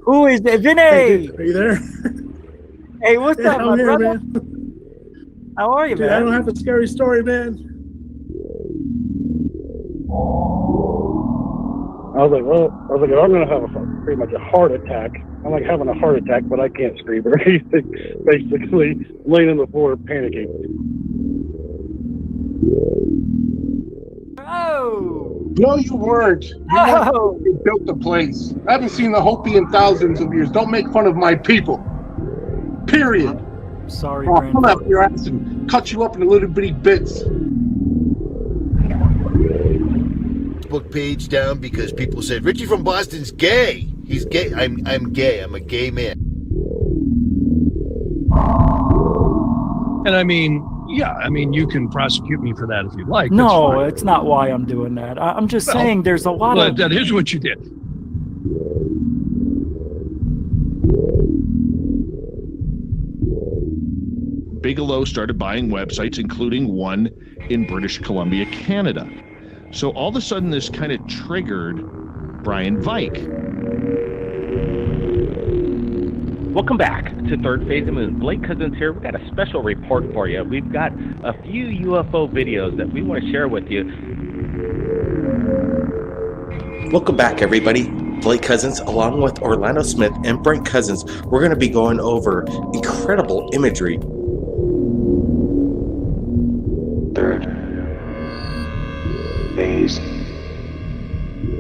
Who is it? Vinny! Hey, are you there? Hey, what's up, I'm my here, brother? man. How are you, Dude, man? I don't have a scary story, man. I was like, I'm gonna have pretty much a heart attack. I'm like having a heart attack, but I can't scream or anything. Basically, laying on the floor, panicking. Oh! No, you weren't. You built the place. I haven't seen the Hopi in thousands of years. Don't make fun of my people. Period. Sorry, I'll come Brandon. after your ass and cut you up into little bitty bits. Book page down because people said Richie from Boston's gay. He's gay. I'm gay. I'm a gay man. And I mean, yeah, I mean, you can prosecute me for that if you like. No, it's not why I'm doing that. I'm just saying there's a lot of... That is what you did. Bigelow started buying websites, including one in British Columbia, Canada. So all of a sudden, this kind of triggered Brian Vike. Welcome back to Third Phase of Moon. Blake Cousins here. We've got a special report for you. We've got a few UFO videos that we want to share with you. Welcome back, everybody. Blake Cousins, along with Orlando Smith and Brent Cousins, we're going to be going over incredible imagery. Third phase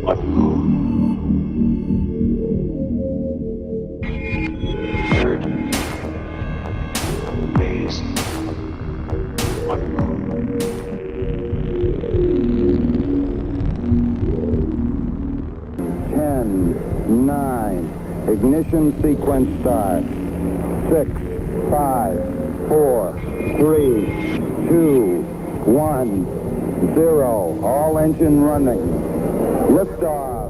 of moon. Third phase of moon. 10, 9, ignition sequence start. 6, 5, 4, 3, 2, 1, 0. All engine running. Liftoff.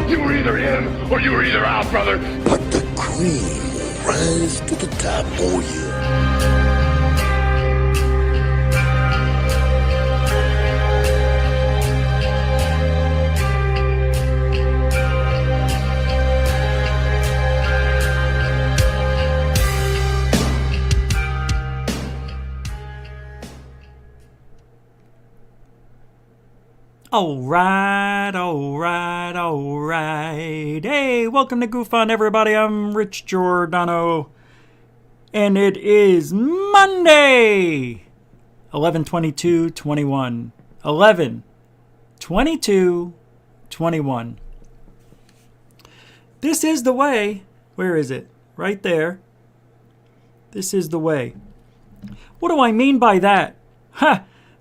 You were either in or you were either out, brother. But the cream will rise to the top, oh yeah. All right. Hey, welcome to Goof On, everybody. I'm Rich Giordano. And it is Monday, 11/22/21. 11/22/21. This is the way. Where is it? Right there. This is the way. What do I mean by that?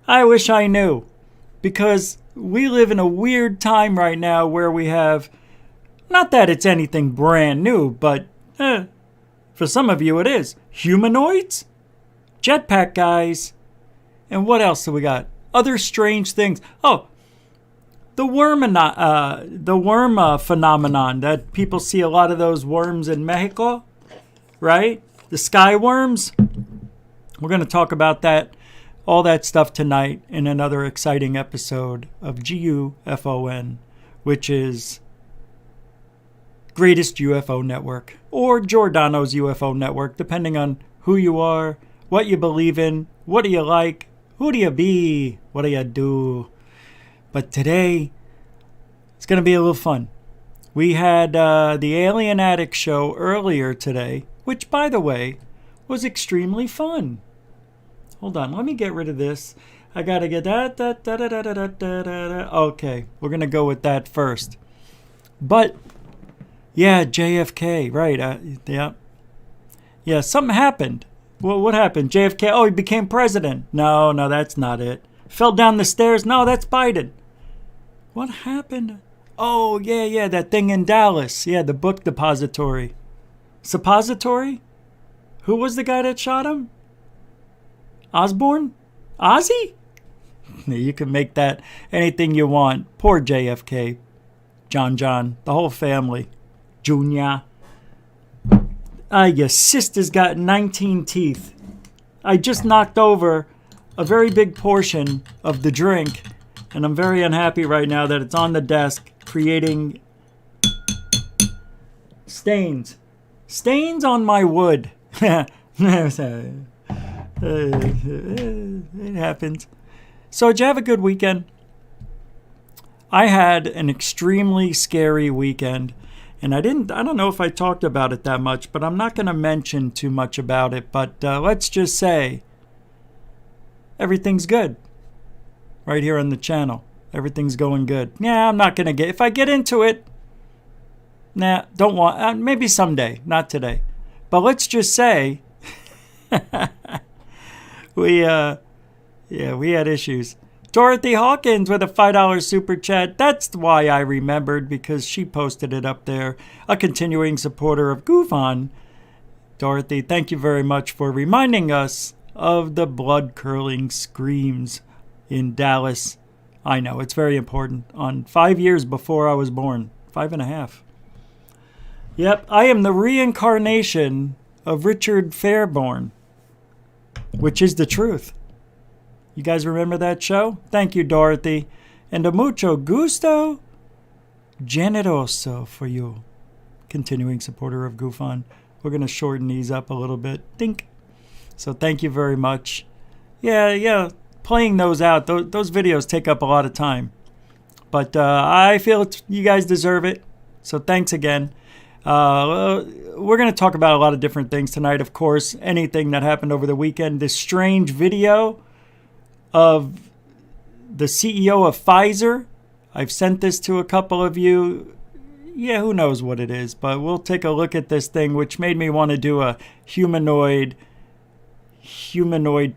I wish I knew. Because we live in a weird time right now where we have, not that it's anything brand new, but for some of you it is. Humanoids, jetpack guys, and what else do we got? Other strange things. Oh, the worm phenomenon that people see a lot of those worms in Mexico, right? The sky worms. We're going to talk about that. All that stuff tonight in another exciting episode of GUFON, which is Greatest UFO Network, or Giordano's UFO Network, depending on who you are, what you believe in, what do you like, who do you be, what do you do. But today, it's going to be a little fun. We had the Alien Attic show earlier today, which, by the way, was extremely fun. Hold on, let me get rid of this. I gotta get that. Okay, we're gonna go with that first. But, yeah, JFK, right? Yeah, something happened. Well, what happened? JFK, oh, he became president. No, that's not it. Fell down the stairs. No, that's Biden. What happened? Oh, yeah, that thing in Dallas. Yeah, the book depository. Suppository? Who was the guy that shot him? Osborne? Ozzy? You can make that anything you want. Poor JFK. John, the whole family. Junior. Your sister's got 19 teeth. I just knocked over a very big portion of the drink, and I'm very unhappy right now that it's on the desk, creating stains. Stains on my wood. It happens. So, did you have a good weekend? I had an extremely scary weekend, and I don't know if I talked about it that much, but I'm not going to mention too much about it. But let's just say everything's good right here on the channel. Everything's going good. Yeah, I'm not going to get, if I get into it, don't want, maybe someday, not today. But let's just say we had issues. Dorothy Hawkins with a $5 super chat. That's why I remembered, because she posted it up there. A continuing supporter of Goof On. Dorothy, thank you very much for reminding us of the blood-curdling screams in Dallas. I know, it's very important. On 5 years before I was born. 5.5. Yep, I am the reincarnation of Richard Fairborn, which is the truth. You guys remember that show? Thank you, Dorothy. And a mucho gusto generoso for you. Continuing supporter of Goof On. We're going to shorten these up a little bit. Think. So thank you very much. Yeah. Playing those out, those videos take up a lot of time. But I feel you guys deserve it. So thanks again. We're going to talk about a lot of different things tonight. Of course, anything that happened over the weekend. This strange video of the CEO of Pfizer. I've sent this to a couple of you. Yeah, who knows what it is, but we'll take a look at this thing, which made me want to do a humanoid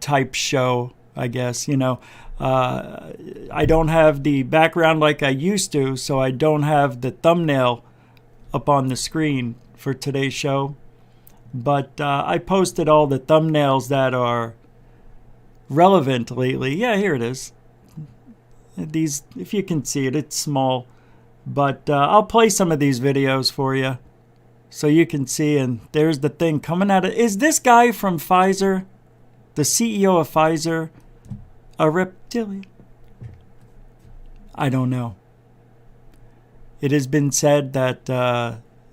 type show, I guess. I don't have the background like I used to, so I don't have the thumbnail up on the screen for today's show. But I posted all the thumbnails that are relevant lately. Yeah, here it is. These, if you can see it, it's small. But I'll play some of these videos for you so you can see. And there's the thing coming out of... Is this guy from Pfizer, the CEO of Pfizer, a reptilian? I don't know. It has been said that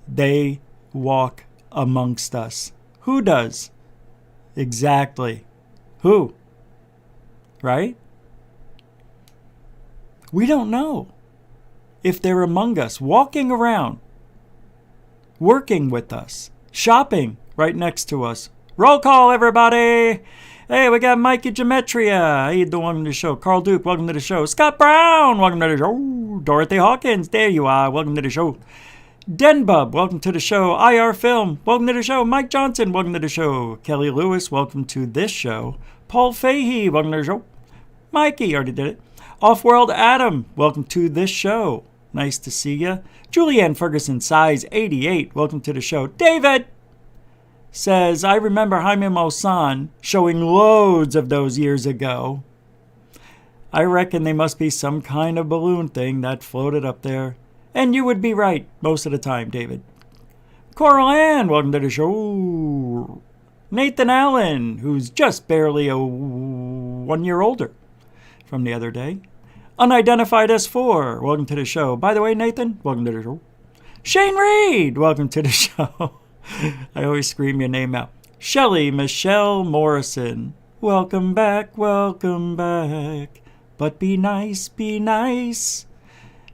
they walk amongst us. Who does? Exactly. Who? Right? We don't know if they're among us, walking around, working with us, shopping right next to us. Roll call, everybody! Hey, we got Mikey Gematria. How you doing? Welcome to the show. Carl Duke, welcome to the show. Scott Brown, welcome to the show. Dorothy Hawkins, there you are. Welcome to the show. Denbub, welcome to the show. IR Film, welcome to the show. Mike Johnson, welcome to the show. Kelly Lewis, welcome to this show. Paul Fahey, welcome to the show. Mikey, already did it. Offworld Adam, welcome to this show. Nice to see ya. Julianne Ferguson, size 88, welcome to the show. David says, I remember Jaime Maussan showing loads of those years ago. I reckon they must be some kind of balloon thing that floated up there. And you would be right most of the time, David. Coral Ann, welcome to the show. Nathan Allen, who's just barely 1 year older from the other day. Unidentified S4, welcome to the show. By the way, Nathan, welcome to the show. Shane Reed, welcome to the show. I always scream your name out. Shelley Michelle Morrison, welcome back, welcome back. But be nice, be nice.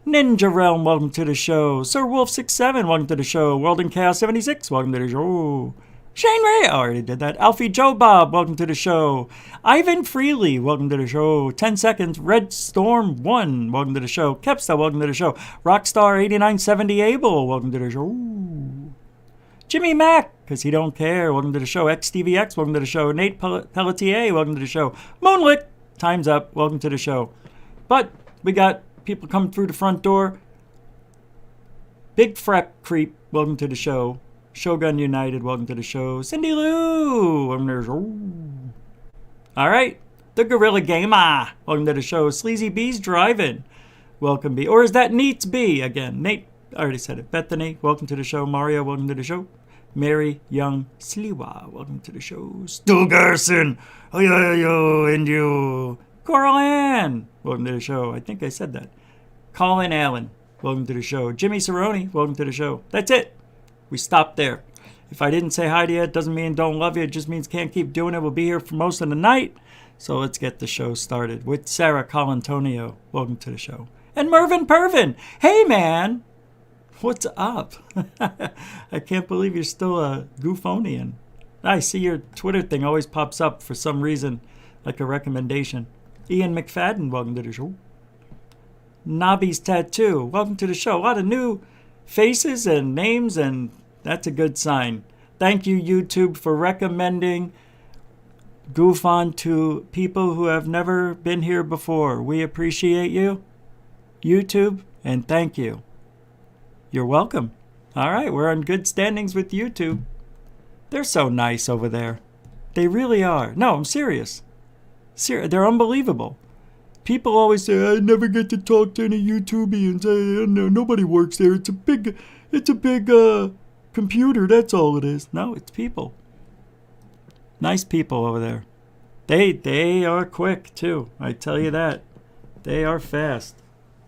Ninja Realm, welcome to the show. Sir Wolf67, welcome to the show. World in Chaos 76, welcome to the show. Shane Ray, I already did that. Alfie Joe Bob, welcome to the show. Ivan Freely, welcome to the show. 10 seconds. Red Storm 1, welcome to the show. Kepsta, welcome to the show. Rockstar 8970 Abel, welcome to the show. Jimmy Mack, because he don't care, welcome to the show. XTVX, welcome to the show. Nate Pelletier, welcome to the show. Moonlit, time's up, welcome to the show. But we got people coming through the front door. Big Frap Creep, welcome to the show. Shogun United, welcome to the show. Cindy Lou, welcome to the show. All right, the Gorilla Gamer, welcome to the show. Sleazy Bees Driving, welcome B. Or is that Neats B again? Nate, I already said it. Bethany, welcome to the show. Mario, welcome to the show. Mary Young Sliwa, welcome to the show. Stu Garson, and you. Coral Ann, welcome to the show. I think I said that. Colin Allen, welcome to the show. Jimmy Cerrone, welcome to the show. That's it. We stopped there. If I didn't say hi to you, it doesn't mean don't love you. It just means can't keep doing it. We'll be here for most of the night. So let's get the show started with Sarah Colantonio. Welcome to the show. And Mervyn Pervin. Hey, man. What's up? I can't believe you're still a Goofonian. I see your Twitter thing always pops up for some reason, like a recommendation. Ian McFadden, welcome to the show. Nobby's Tattoo, welcome to the show. A lot of new faces and names, and that's a good sign. Thank you, YouTube, for recommending GoofOn to people who have never been here before. We appreciate you, YouTube, and thank you. You're welcome. All right, we're on good standings with YouTube. They're so nice over there. They really are. No, I'm serious. They're unbelievable. People always say, I never get to talk to any YouTubians. Nobody works there. It's a big computer. That's all it is. No, it's people. Nice people over there. They are quick, too. I tell you that. They are fast.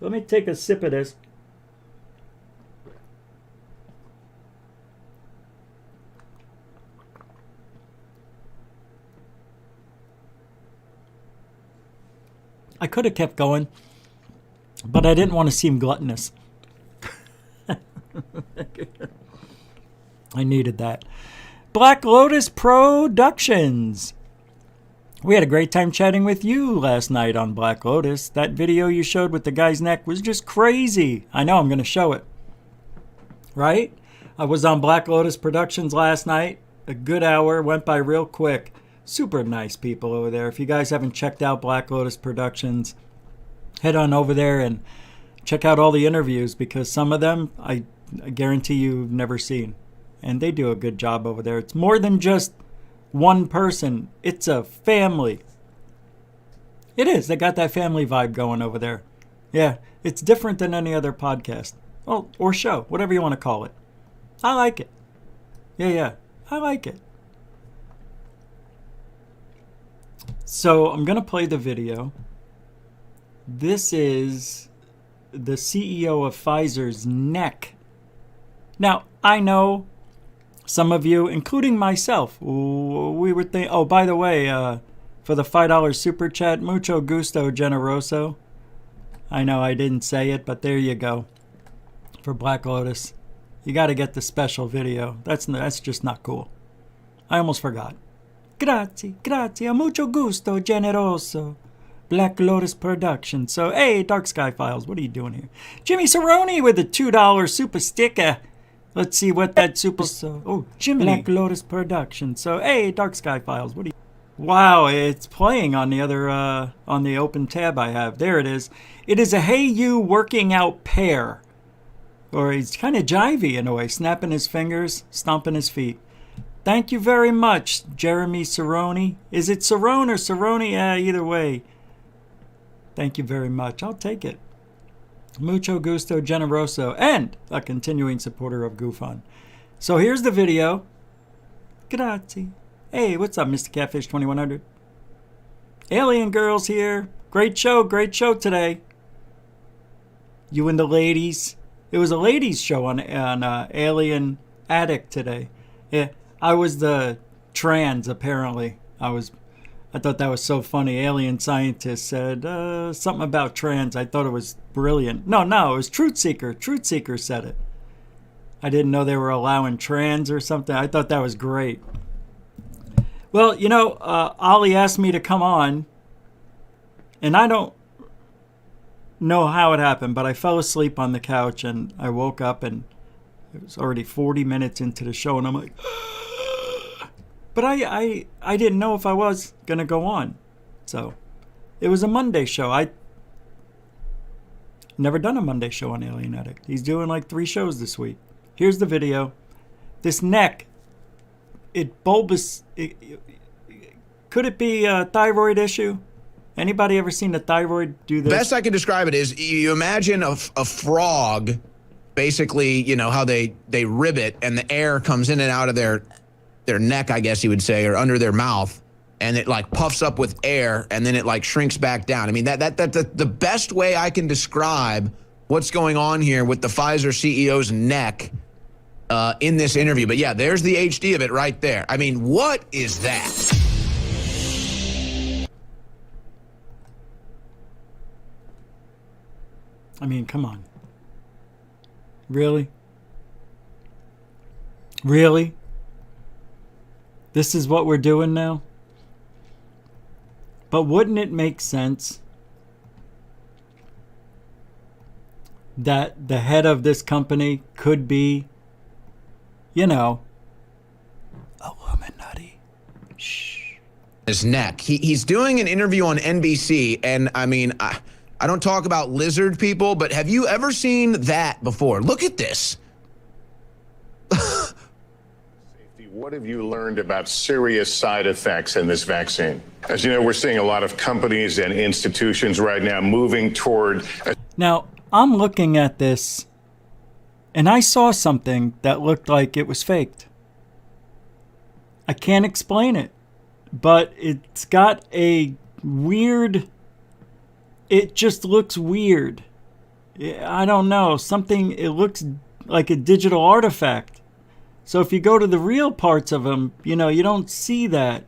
Let me take a sip of this. I could have kept going, but I didn't want to seem gluttonous. I needed that. Black Lotus Productions. We had a great time chatting with you last night on Black Lotus. That video you showed with the guy's neck was just crazy. I know, I'm going to show it. Right? I was on Black Lotus Productions last night. A good hour, went by real quick. Super nice people over there. If you guys haven't checked out Black Lotus Productions, head on over there and check out all the interviews, because some of them I guarantee you've never seen. And they do a good job over there. It's more than just one person. It's a family. It is. They got that family vibe going over there. Yeah, it's different than any other podcast. Well, or show, whatever you want to call it. I like it. Yeah, I like it. So I'm going to play the video. This is the CEO of Pfizer's neck. Now, I know some of you, including myself, we were thinking, oh, by the way, for the $5 super chat, mucho gusto generoso. I know I didn't say it, but there you go. For Black Lotus. You got to get the special video. That's just not cool. I almost forgot. Grazie, mucho gusto, generoso. Black Lotus Production. So, hey, Dark Sky Files, what are you doing here? Jimmy Cerrone with a $2 super sticker. Let's see what that super... Oh, Jimmy. Black Lotus Production. So, hey, Dark Sky Files, what are you... Wow, it's playing on the other, on the open tab I have. There it is. It is a Hey You working out pair. Or he's kind of jivey in a way, snapping his fingers, stomping his feet. Thank you very much, Jeremy Cerrone. Is it Cerrone or Cerrone? Either way. Thank you very much. I'll take it. Mucho gusto generoso, and a continuing supporter of GoofOn. So here's the video. Grazie. Hey, what's up, Mr. Catfish 2100? Alien Girls here. Great show today. You and the ladies. It was a ladies show on Alien Addict today. Yeah. I was the trans, apparently. I thought that was so funny. Alien scientist said something about trans. I thought it was brilliant. No, it was Truth Seeker. Truth Seeker said it. I didn't know they were allowing trans or something. I thought that was great. Well, you know, Ollie asked me to come on, and I don't know how it happened, but I fell asleep on the couch, and I woke up, and it was already 40 minutes into the show, and I'm like... But I didn't know if I was going to go on. So, it was a Monday show. I never done a Monday show on Alien Addict. He's doing like 3 shows this week. Here's the video. This neck, could it be a thyroid issue? Anybody ever seen a thyroid do this? Best I can describe it is you imagine a frog basically, you know, how they ribbit and the air comes in and out of their neck, I guess you would say, or under their mouth, and it like puffs up with air and then it like shrinks back down. I mean, that the best way I can describe what's going on here with the Pfizer CEO's neck in this interview. But yeah, there's the HD of it right there. I mean, what is that? I mean, come on. Really? Really? This is what we're doing now? But wouldn't it make sense that the head of this company could be, you know, Illuminati? Shh. His neck. He's doing an interview on NBC, and I mean, I don't talk about lizard people, but have you ever seen that before? Look at this. What have you learned about serious side effects in this vaccine? As you know, we're seeing a lot of companies and institutions right now moving toward... Now, I'm looking at this, and I saw something that looked like it was faked. I can't explain it, but it's got a weird... It just looks weird. I don't know. It looks like a digital artifact. So if you go to the real parts of them, you know, you don't see that.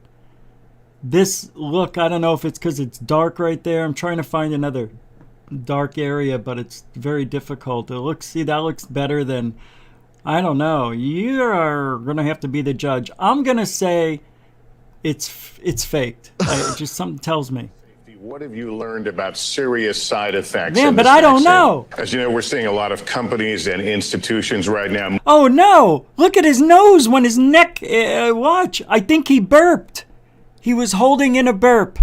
This look, I don't know if it's because it's dark right there. I'm trying to find another dark area, but it's very difficult. That looks better than, I don't know. You are going to have to be the judge. I'm going to say it's faked. Just something tells me. What have you learned about serious side effects? Yeah, but I don't know. As you know, we're seeing a lot of companies and institutions right now. Oh, no. Look at his nose when his neck... watch. I think he burped. He was holding in a burp.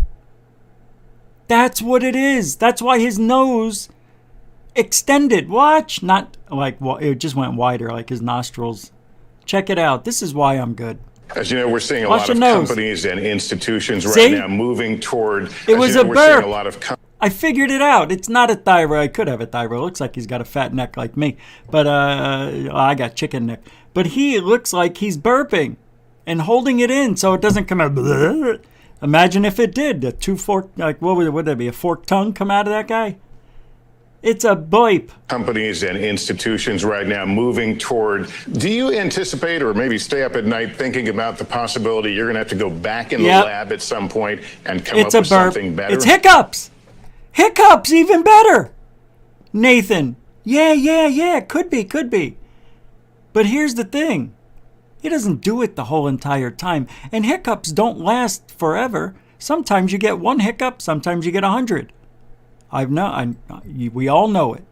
That's what it is. That's why his nose extended. Watch. Not like... It just went wider, like his nostrils. Check it out. This is why I'm good. As you know, we're seeing a lot of companies and institutions right now moving toward... It was a burp. I figured it out. It's not a thyroid. I could have a thyroid. It looks like he's got a fat neck like me. But I got chicken neck. But it looks like he's burping and holding it in so it doesn't come out. Imagine if it did. A two-forked, like, what would that be? A forked tongue come out of that guy? It's a bleep. Companies and institutions right now moving toward... Do you anticipate or maybe stay up at night thinking about the possibility you're going to have to go back in the lab at some point and come up with something better? It's hiccups. Hiccups, even better. Nathan. Yeah. Could be. But here's the thing. He doesn't do it the whole entire time. And hiccups don't last forever. Sometimes you get one hiccup. Sometimes you get 100. We all know it.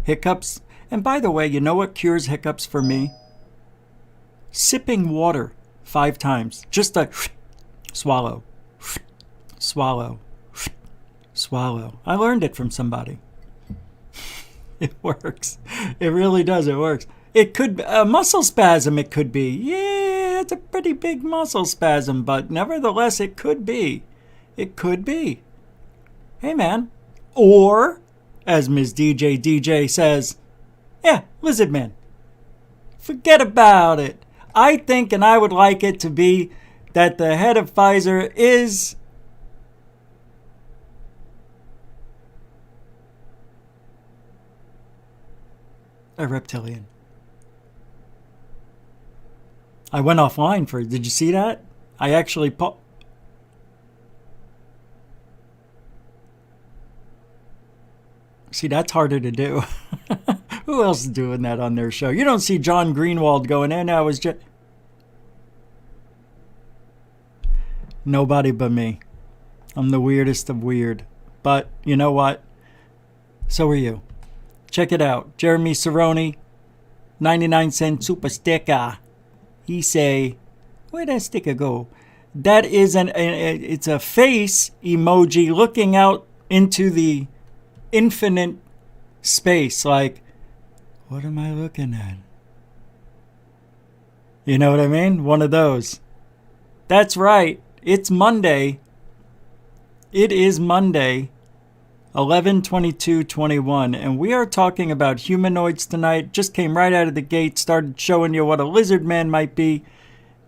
Hiccups. And by the way, you know what cures hiccups for me? Sipping water 5 times. Just a swallow. Swallow. Swallow. I learned it from somebody. It works. It really does. It works. It could be a muscle spasm. It could be. Yeah, it's a pretty big muscle spasm, but nevertheless, it could be. It could be. Hey, man. Or, as Ms. DJ says, yeah, lizard man. Forget about it. I think, and I would like it to be, that the head of Pfizer is a reptilian. I went offline for it. Did you see that? I actually See, that's harder to do. Who else is doing that on their show? You don't see John Greenwald going, I was just... Nobody but me. I'm the weirdest of weird. But you know what? So are you. Check it out. Jeremy Cerrone, 99-cent super sticker. He say, where'd that sticker go? That is it's a face emoji looking out into the infinite space, like, what am I looking at? You know what I mean? One of those. That's right. It's Monday. It is Monday. 11/22/21, and we are talking about humanoids tonight. Just came right out of the gate, started showing you what a lizard man might be.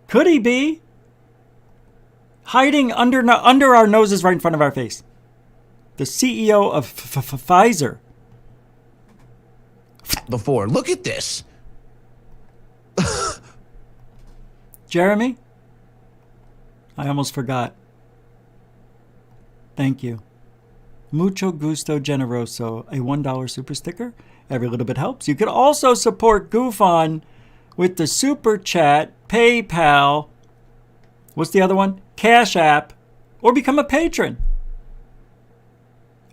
Could he be hiding under our noses right in front of our face? The CEO of Pfizer. Before, look at this. Jeremy, I almost forgot. Thank you. Mucho gusto generoso, a $1 super sticker. Every little bit helps. You can also support GoofOn with the super chat, PayPal, what's the other one? Cash App, or become a patron.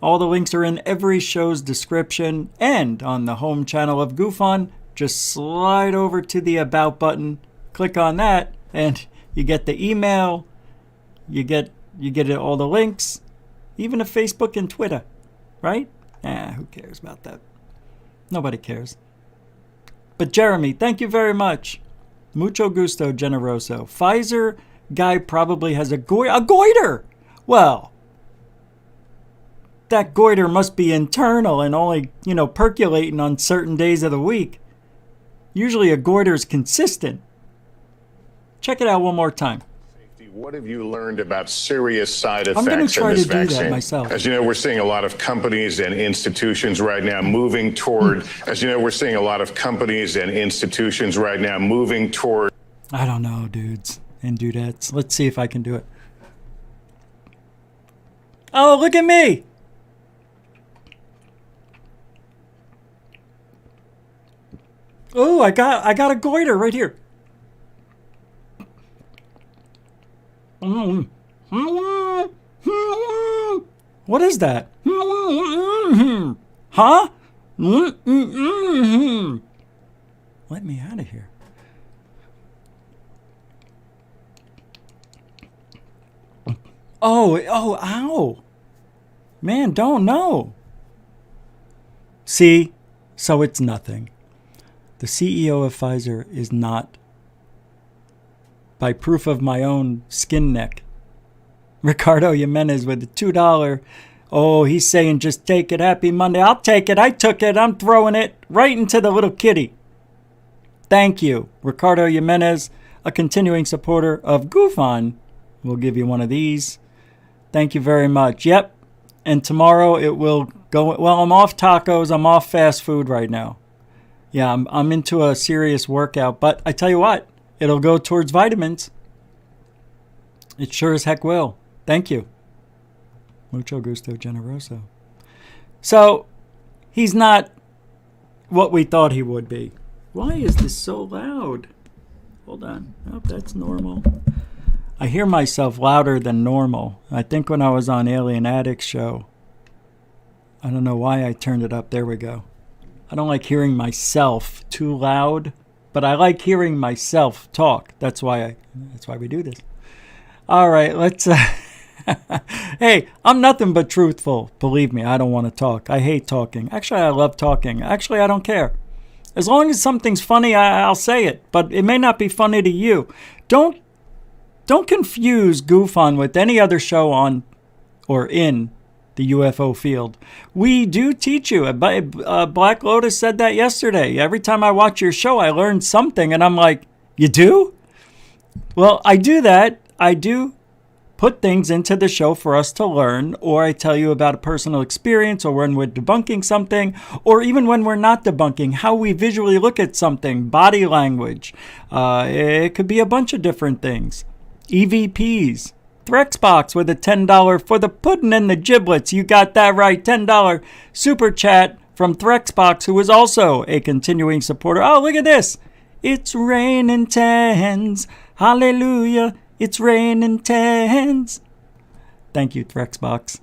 All the links are in every show's description and on the home channel of GoofOn. Just slide over to the About button, click on that, and you get the email, you get all the links, even a Facebook and Twitter, right? Who cares about that? Nobody cares. But Jeremy, thank you very much. Mucho gusto, generoso. Pfizer guy probably has a goiter. Well, that goiter must be internal and only, percolating on certain days of the week. Usually a goiter is consistent. Check it out one more time. What have you learned about serious side effects I'm going to try in this to do vaccine? that myself. As you know, we're seeing a lot of companies and institutions right now moving toward, I don't know, dudes and dudettes. Let's see if I can do it. Oh, look at me. Oh, I got a goiter right here. What is that? Huh? Let me out of here. Oh, ow. Man, don't know. See? So it's nothing. The CEO of Pfizer is not, by proof of my own skin neck, Ricardo Jimenez with the $2. Oh, he's saying just take it. Happy Monday. I'll take it. I took it. I'm throwing it right into the little kitty. Thank you, Ricardo Jimenez, a continuing supporter of GoofOn. We'll give you one of these. Thank you very much. Yep. And tomorrow it will go. Well, I'm off tacos. I'm off fast food right now. Yeah, I'm into a serious workout. But I tell you what, it'll go towards vitamins. It sure as heck will. Thank you. Mucho gusto, generoso. So, he's not what we thought he would be. Why is this so loud? Hold on. Oh, that's normal. I hear myself louder than normal. I think when I was on Alien Addicts show, I don't know why I turned it up. There we go. I don't like hearing myself too loud, but I like hearing myself talk. That's why we do this. All right, let's... Hey, I'm nothing but truthful. Believe me, I don't want to talk. I hate talking. Actually, I love talking. Actually, I don't care. As long as something's funny, I'll say it. But it may not be funny to you. Don't confuse GoofOn with any other show on or in the UFO field. We do teach you. Black Lotus said that yesterday. Every time I watch your show, I learn something. And I'm like, you do? Well, I do that. I do put things into the show for us to learn, or I tell you about a personal experience, or when we're debunking something, or even when we're not debunking, how we visually look at something, body language. It could be a bunch of different things. EVPs. Threxbox with a $10 for the pudding and the giblets. You got that right. $10 super chat from Threxbox, who is also a continuing supporter. Oh, look at this. It's raining tens. Hallelujah. It's raining tens. Thank you, Threxbox.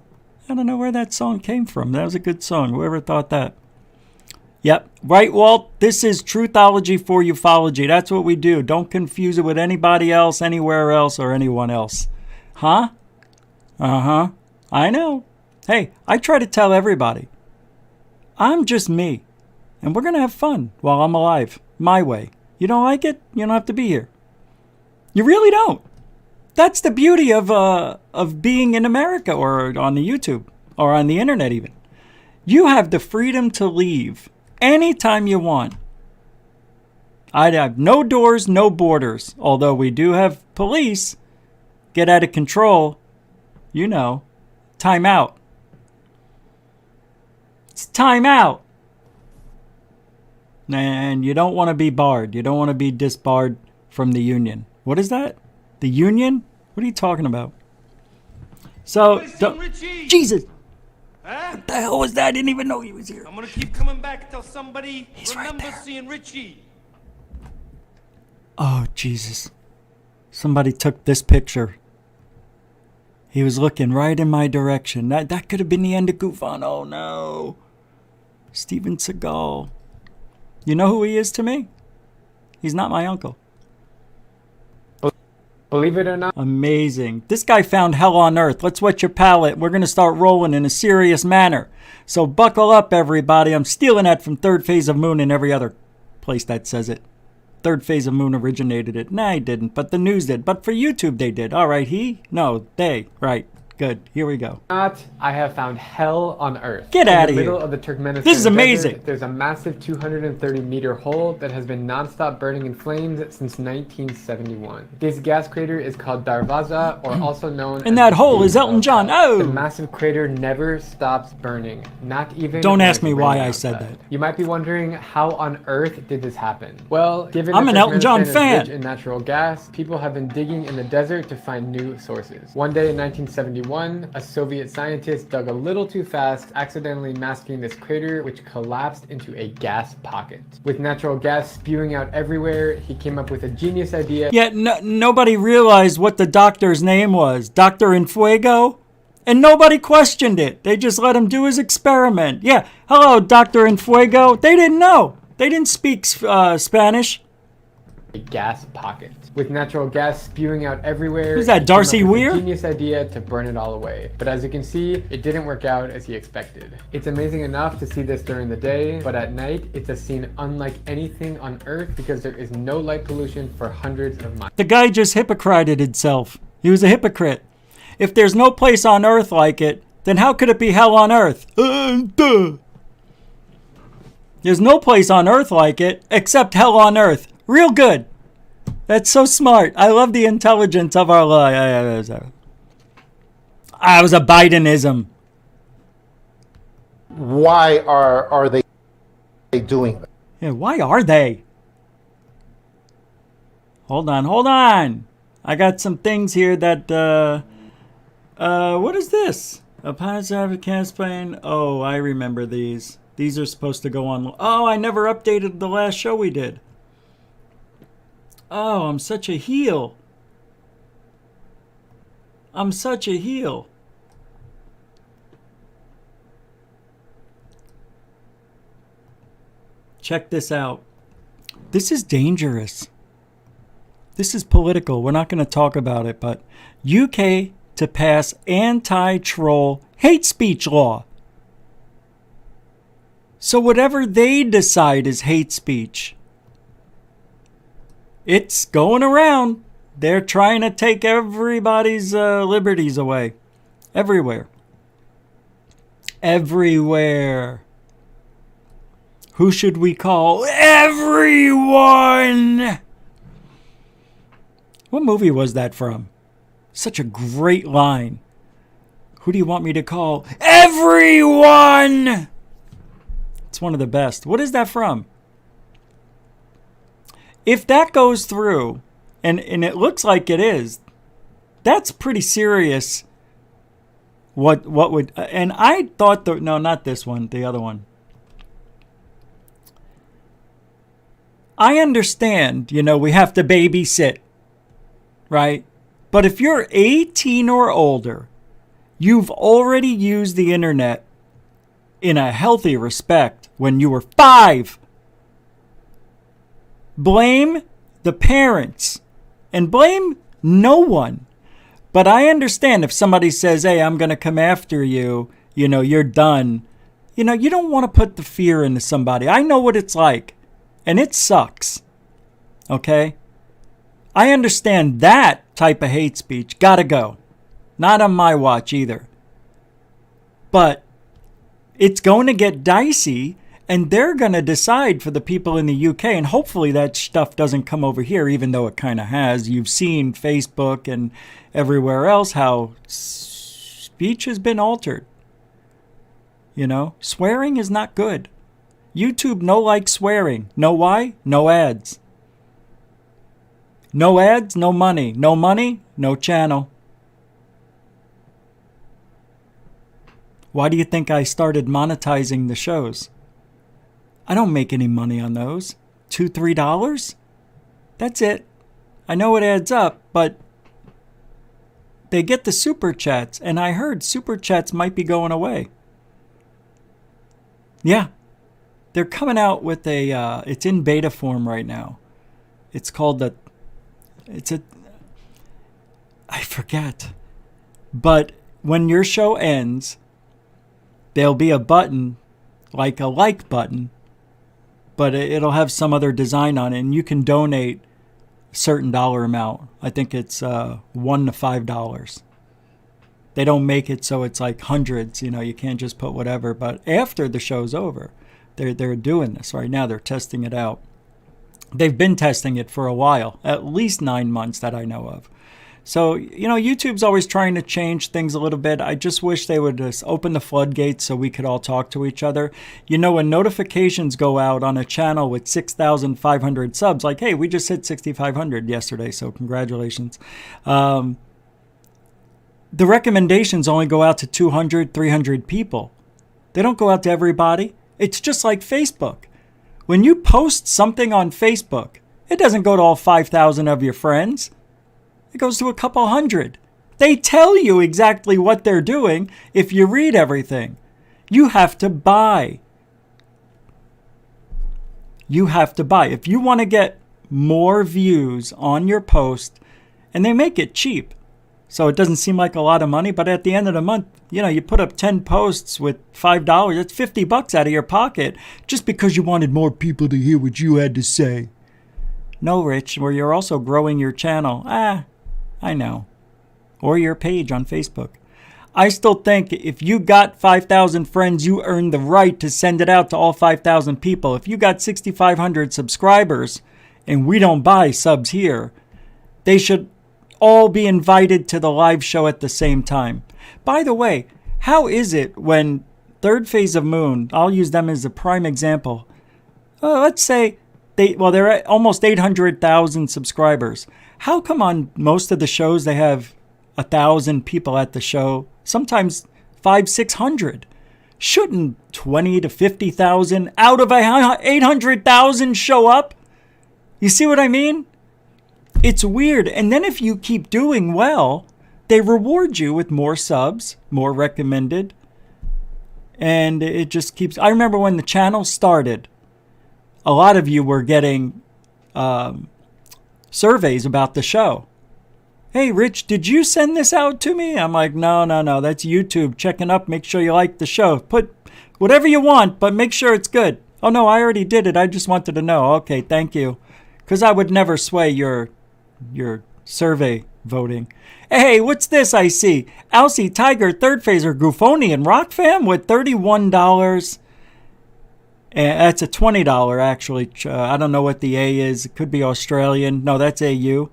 I don't know where that song came from. That was a good song. Whoever thought that? Yep. Right, Walt? This is Truthology for ufology. That's what we do. Don't confuse it with anybody else, anywhere else, or anyone else. Huh? Uh-huh. I know. Hey, I try to tell everybody. I'm just me. And we're going to have fun while I'm alive. My way. You don't like it? You don't have to be here. You really don't. That's the beauty of being in America or on the YouTube or on the internet even. You have the freedom to leave anytime you want. I'd have no doors, no borders. Although we do have police get out of control. You know, time out. It's time out. And you don't want to be barred. You don't want to be disbarred from the union. What is that? The union? What are you talking about? So, Jesus! Huh? What the hell was that? I didn't even know he was here. I'm gonna keep coming back until somebody remembers right seeing Richie. Oh, Jesus. Somebody took this picture. He was looking right in my direction. That could have been the end of Goofon. Oh, no. Steven Seagal. You know who he is to me? He's not my uncle. Believe it or not. Amazing. This guy found hell on earth. Let's wet your palate. We're going to start rolling in a serious manner. So buckle up, everybody. I'm stealing that from Third Phase of Moon and every other place that says it. Third Phase of Moon originated it. Nah, he didn't, but the news did. But for YouTube, they did. All right, he? No, they. Right. Good. Here we go. I have found hell on earth. Get out of In the here. middle of the Turkmenistan This is amazing. desert, there's a massive 230-meter hole that has been non-stop burning in flames since 1971. This gas crater is called Darwaza, or also known And as that hole is Elton John. Oh! The massive crater never stops burning, not even Don't when ask it's me why raining I said outside. that. You might be wondering, how on earth did this happen? Well, given I'm that an Elton John Turkmenistan is fan. rich in natural gas, people have been digging in the desert to find new sources. One day in 1971, a Soviet scientist dug a little too fast, accidentally masking this crater, which collapsed into a gas pocket. With natural gas spewing out everywhere, he came up with a genius idea. Yet nobody realized what the doctor's name was. Dr. Infuego? And nobody questioned it. They just let him do his experiment. Yeah, hello, Dr. Infuego. They didn't know. They didn't speak Spanish. A gas pocket. With natural gas spewing out everywhere, Who's that, he came Darcy up with a Weir? genius idea to burn it all away. But as you can see, it didn't work out as he expected. It's amazing enough to see this during the day, but at night, it's a scene unlike anything on Earth because there is no light pollution for hundreds of miles. The guy just hypocrited himself. He was a hypocrite. If there's no place on Earth like it, then how could it be hell on Earth? Duh. There's no place on Earth like it except hell on Earth. Real good. That's so smart. I love the intelligence of our life. I was a Bidenism. Why are they doing that? Yeah, why are they? Hold on. I got some things here that, what is this? A positive campaign. Oh, I remember these. These are supposed to go on. Oh, I never updated the last show we did. Oh, I'm such a heel. Check this out. This is dangerous. This is political. We're not going to talk about it, but UK to pass anti-troll hate speech law. So whatever they decide is hate speech, it's going around. They're trying to take everybody's liberties away. Everywhere. Who should we call? Everyone! What movie was that from? Such a great line. Who do you want me to call? Everyone! It's one of the best. What is that from? If that goes through, and it looks like it is, that's pretty serious. What would... and I thought... no, not this one. The other one. I understand, we have to babysit. Right? But if you're 18 or older, you've already used the internet in a healthy respect when you were 5. Blame the parents and blame no one. But I understand if somebody says, hey, I'm going to come after you, you're done. You don't want to put the fear into somebody. I know what it's like. And it sucks. Okay? I understand that type of hate speech. Gotta go. Not on my watch either. But it's going to get dicey, and they're going to decide for the people in the UK, and hopefully that stuff doesn't come over here, even though it kind of has. You've seen Facebook and everywhere else how speech has been altered. You know, swearing is not good. YouTube no like swearing. Know why? No ads. No ads, no money. No money, no channel. Why do you think I started monetizing the shows? I don't make any money on those. $2, $3? That's it. I know it adds up, but they get the super chats, and I heard super chats might be going away. Yeah. They're coming out with it's in beta form right now. It's called I forget. But when your show ends, there'll be a button, like a like button, but it'll have some other design on it, and you can donate a certain dollar amount. I think it's $1 to $5. They don't make it so it's like hundreds, you can't just put whatever. But after the show's over, they're doing this right now. They're testing it out. They've been testing it for a while, at least 9 months that I know of. So, YouTube's always trying to change things a little bit. I just wish they would just open the floodgates so we could all talk to each other. When notifications go out on a channel with 6,500 subs, like, hey, we just hit 6,500 yesterday, so congratulations. The recommendations only go out to 200, 300 people. They don't go out to everybody. It's just like Facebook. When you post something on Facebook, it doesn't go to all 5,000 of your friends. It goes to a couple hundred. They tell you exactly what they're doing if you read everything. You have to buy. You have to buy. If you want to get more views on your post, and they make it cheap, so it doesn't seem like a lot of money, but at the end of the month, you put up 10 posts with $5. That's $50 out of your pocket just because you wanted more people to hear what you had to say. No, Rich, where you're also growing your channel. I know. Or your page on Facebook. I still think if you got 5,000 friends, you earned the right to send it out to all 5,000 people. If you got 6,500 subscribers, and we don't buy subs here, they should all be invited to the live show at the same time. By the way, how is it when Third Phase of Moon, I'll use them as a prime example. Let's say they're at almost 800,000 subscribers. How come on most of the shows they have 1,000 people at the show, sometimes 500, 600? Shouldn't 20 to 50,000 out of 800,000 show up? You see what I mean? It's weird. And then if you keep doing well, they reward you with more subs, more recommended. And it just keeps... I remember when the channel started, a lot of you were getting surveys about the show. Hey, Rich, did you send this out to me? I'm like, no, that's YouTube checking up. Make sure you like the show. Put whatever you want, but make sure it's good. Oh, no, I already did it. I just wanted to know. Okay, thank you. Because I would never sway your survey voting. Hey, what's this I see? Alcy Tiger, Third Phaser, Goofonian, Rock Fam with $31. And that's a $20 actually. I don't know what the A is. It could be Australian. No, that's AU.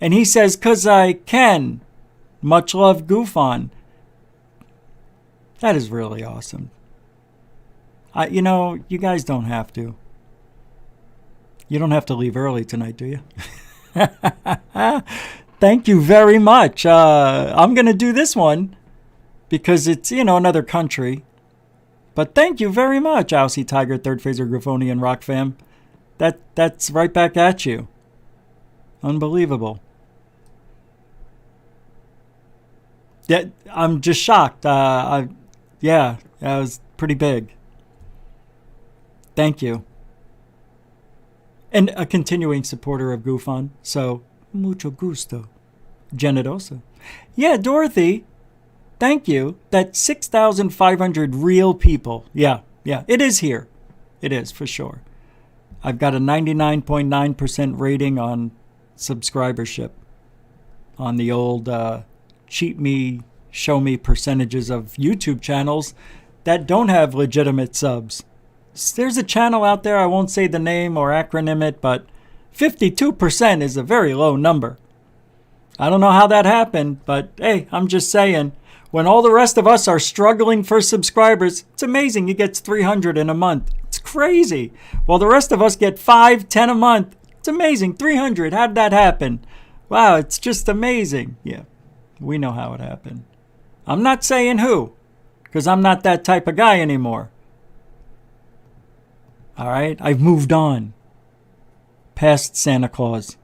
And he says, 'cause I can. Much love, Goofon. That is really awesome. You guys don't have to. You don't have to leave early tonight, do you? Thank you very much. I'm going to do this one because it's, another country. But thank you very much, Alcy Tiger, Third Phaser, Griffonian, Rock Fam. That's right back at you. Unbelievable. Yeah, I'm just shocked. That was pretty big. Thank you. And a continuing supporter of Goofon. So, mucho gusto. Generoso. Yeah, Dorothy, thank you. That's 6,500 real people. Yeah, it is here. It is, for sure. I've got a 99.9% rating on subscribership on the old cheat me, show me percentages of YouTube channels. that don't have legitimate subs. There's a channel out there, I won't say the name or acronym it, but 52% is a very low number. I don't know how that happened, but hey, I'm just saying, when all the rest of us are struggling for subscribers, it's amazing he gets 300 in a month. It's crazy. While the rest of us get 5, 10 a month, it's amazing. 300, how did that happen? Wow, it's just amazing. Yeah, we know how it happened. I'm not saying who, because I'm not that type of guy anymore. All right, I've moved on. Past Santa Claus.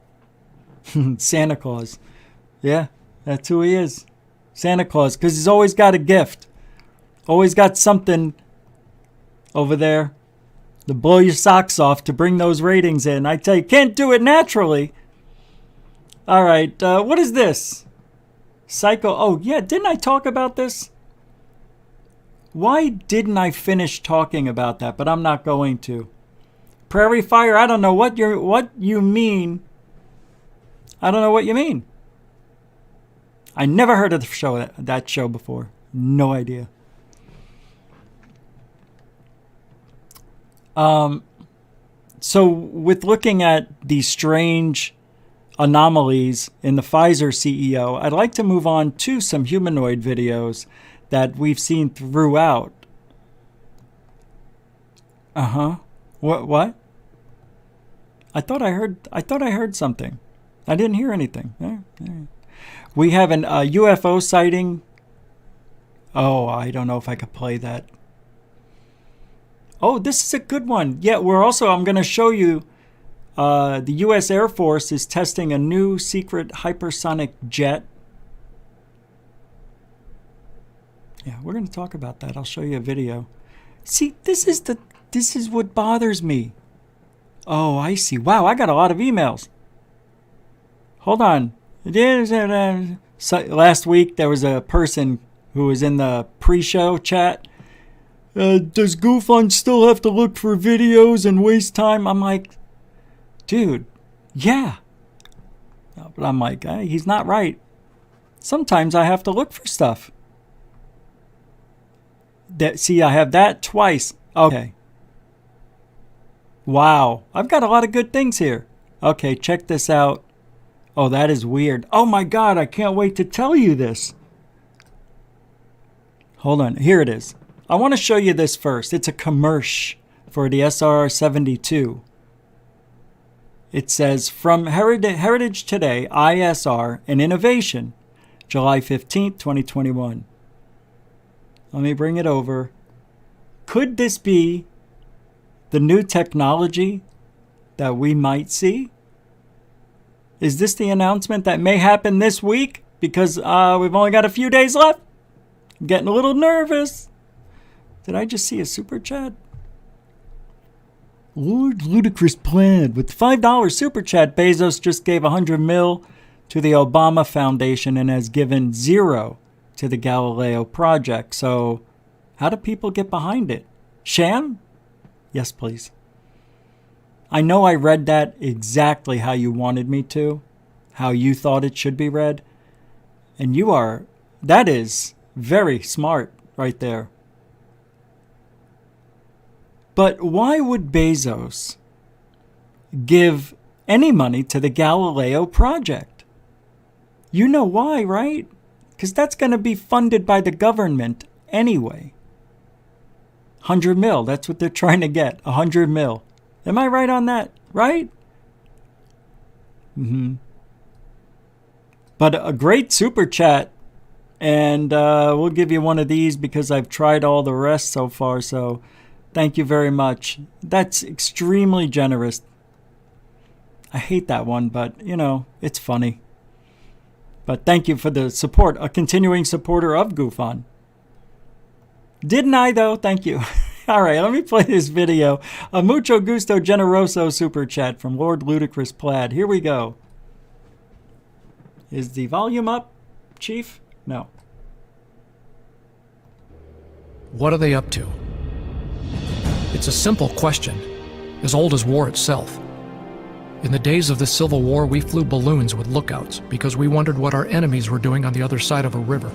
Santa Claus. Yeah, that's who he is. Santa Claus, because he's always got a gift. Always got something over there to blow your socks off to bring those ratings in. I tell you, can't do it naturally. All right, what is this? Psycho. Oh, yeah, didn't I talk about this? Why didn't I finish talking about that? But I'm not going to. Prairie Fire, I don't know what you mean. I don't know what you mean. I never heard of the show, that show before. No idea. So with looking at these strange anomalies in the Pfizer CEO, I'd like to move on to some humanoid videos that we've seen throughout. What? I thought I heard something. I didn't hear anything. We have an UFO sighting. Oh, I don't know if I could play that. Oh, this is a good one. Yeah, I'm going to show you the U.S. Air Force is testing a new secret hypersonic jet. Yeah, we're going to talk about that. I'll show you a video. See, this is what bothers me. Oh, I see. Wow, I got a lot of emails. Hold on. Last week, there was a person who was in the pre-show chat. Does GoFund still have to look for videos and waste time? I'm like, dude, yeah. But I'm like, he's not right. Sometimes I have to look for stuff. See, I have that twice. Okay. Wow. I've got a lot of good things here. Okay, check this out. Oh, that is weird. Oh my God, I can't wait to tell you this. Hold on. Here it is. I want to show you this first. It's a commercial for the SR-72. It says, from Heritage Today, ISR and Innovation, July 15th, 2021. Let me bring it over. Could this be the new technology that we might see? Is this the announcement that may happen this week? Because we've only got a few days left. I'm getting a little nervous. Did I just see a super chat? Lord Ludicrous Plaid with $5 super chat. Bezos just gave $100 million to the Obama Foundation and has given $0 to the Galileo project. So how do people get behind it? Sham? Yes, please. I know I read that exactly how you wanted me to, how you thought it should be read. And that is very smart right there. But why would Bezos give any money to the Galileo project? You know why, right? Because that's going to be funded by the government anyway. $100 million, that's what they're trying to get, $100 million. Am I right on that? Right? But a great super chat. And we'll give you one of these because I've tried all the rest so far. So thank you very much. That's extremely generous. I hate that one, but, it's funny. But thank you for the support. A continuing supporter of GoFund. Didn't I, though? Thank you. All right, let me play this video. A Mucho Gusto Generoso super chat from Lord Ludicrous Plaid. Here we go. Is the volume up, Chief? No. What are they up to? It's a simple question, as old as war itself. In the days of the Civil War, we flew balloons with lookouts because we wondered what our enemies were doing on the other side of a river.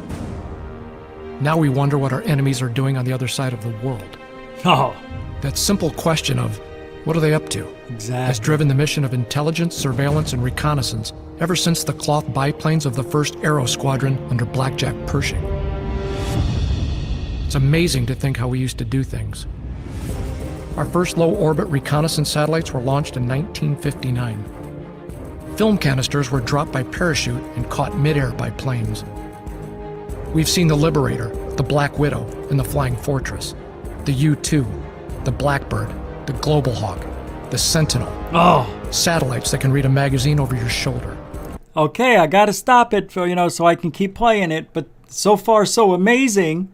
Now we wonder what our enemies are doing on the other side of the world. Oh, That simple question of, what are they up to? exactly. Has driven the mission of intelligence, surveillance, and reconnaissance ever since the cloth biplanes of the 1st Aero Squadron under Blackjack Pershing. It's amazing to think how we used to do things. Our first low-orbit reconnaissance satellites were launched in 1959. Film canisters were dropped by parachute and caught midair by planes. We've seen the Liberator, the Black Widow, and the Flying Fortress, the U-2, the Blackbird, the Global Hawk, the Sentinel. Oh. Satellites that can read a magazine over your shoulder. Okay, I gotta stop it for, so I can keep playing it. But so far, so amazing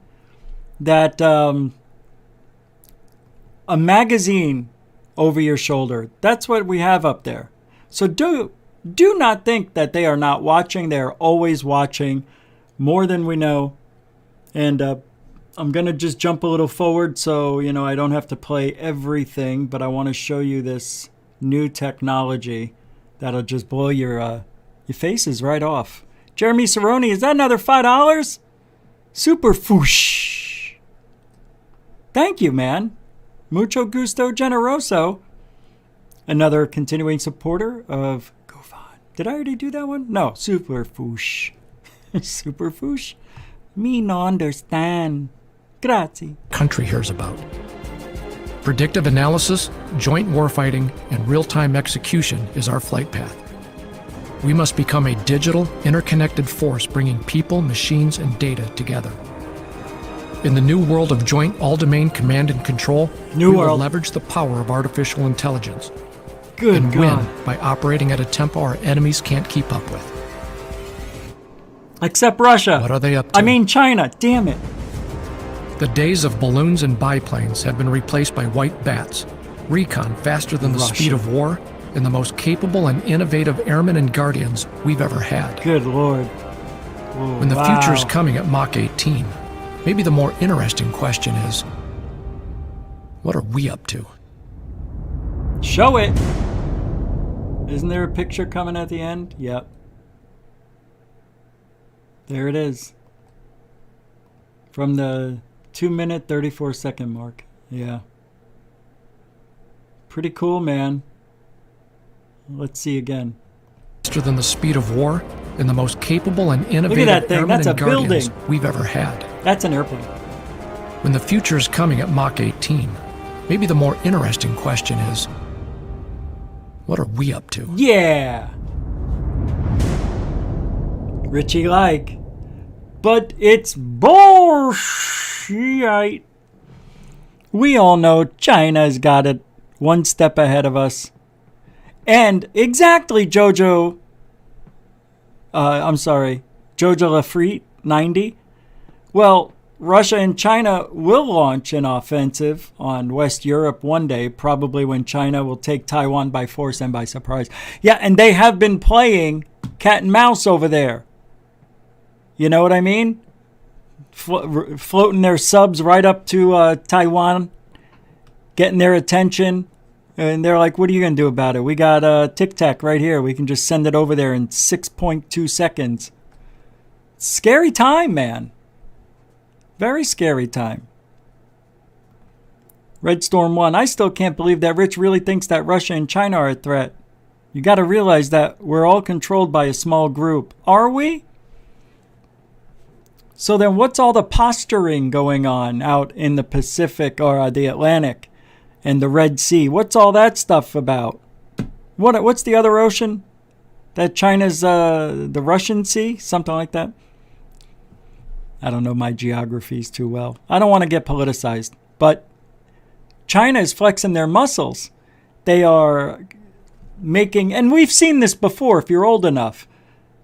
that a magazine over your shoulder. That's what we have up there. So do not think that they are not watching. They are always watching, more than we know. And I'm gonna just jump a little forward so I don't have to play everything. But I want to show you this new technology that'll just blow your faces right off. Jeremy Cerrone, is that another $5? Super foosh. Thank you, man. Mucho gusto generoso. Another continuing supporter of GoFund. Did I already do that one? No, super foosh. Super foosh? Me no understand. Grazie. Country hears about. Predictive analysis, joint warfighting, and real-time execution is our flight path. We must become a digital, interconnected force bringing people, machines, and data together. In the new world of joint all-domain command and control, we will leverage the power of artificial intelligence and win by operating at a tempo our enemies can't keep up with. Except Russia. What are they up to? I mean China. Damn it. The days of balloons and biplanes have been replaced by white bats, recon faster than the speed of war, and the most capable and innovative airmen and guardians we've ever had. Good Lord. Whoa, when the future is coming at Mach 18, maybe the more interesting question is, what are we up to? Show it. Isn't there a picture coming at the end? Yep. There it is. From the 2-minute, 34-second mark. Yeah. Pretty cool, man. Let's see again. Faster than the speed of war, and the most capable and innovative that thing. airmen That's and a guardians building. we've ever had. That's an airplane. When the future is coming at Mach 18, maybe the more interesting question is, what are we up to? Yeah. Richie like. But it's bullshit. We all know China's got it one step ahead of us. And exactly, Jojo Lafrite, 90. Well, Russia and China will launch an offensive on West Europe one day, probably when China will take Taiwan by force and by surprise. Yeah, and they have been playing cat and mouse over there. You know what I mean? Floating their subs right up to Taiwan, getting their attention. And they're like, what are you going to do about it? We got Tic Tac right here. We can just send it over there in 6.2 seconds. Scary time, man. Very scary time. Red Storm 1. I still can't believe that Rich really thinks that Russia and China are a threat. You got to realize that we're all controlled by a small group. Are we? So then what's all the posturing going on out in the Pacific or the Atlantic and the Red Sea? What's all that stuff about? What's the other ocean? That China's the Russian Sea? Something like that? I don't know my geographies too well. I don't want to get politicized. But China is flexing their muscles. They are making, and we've seen this before if you're old enough.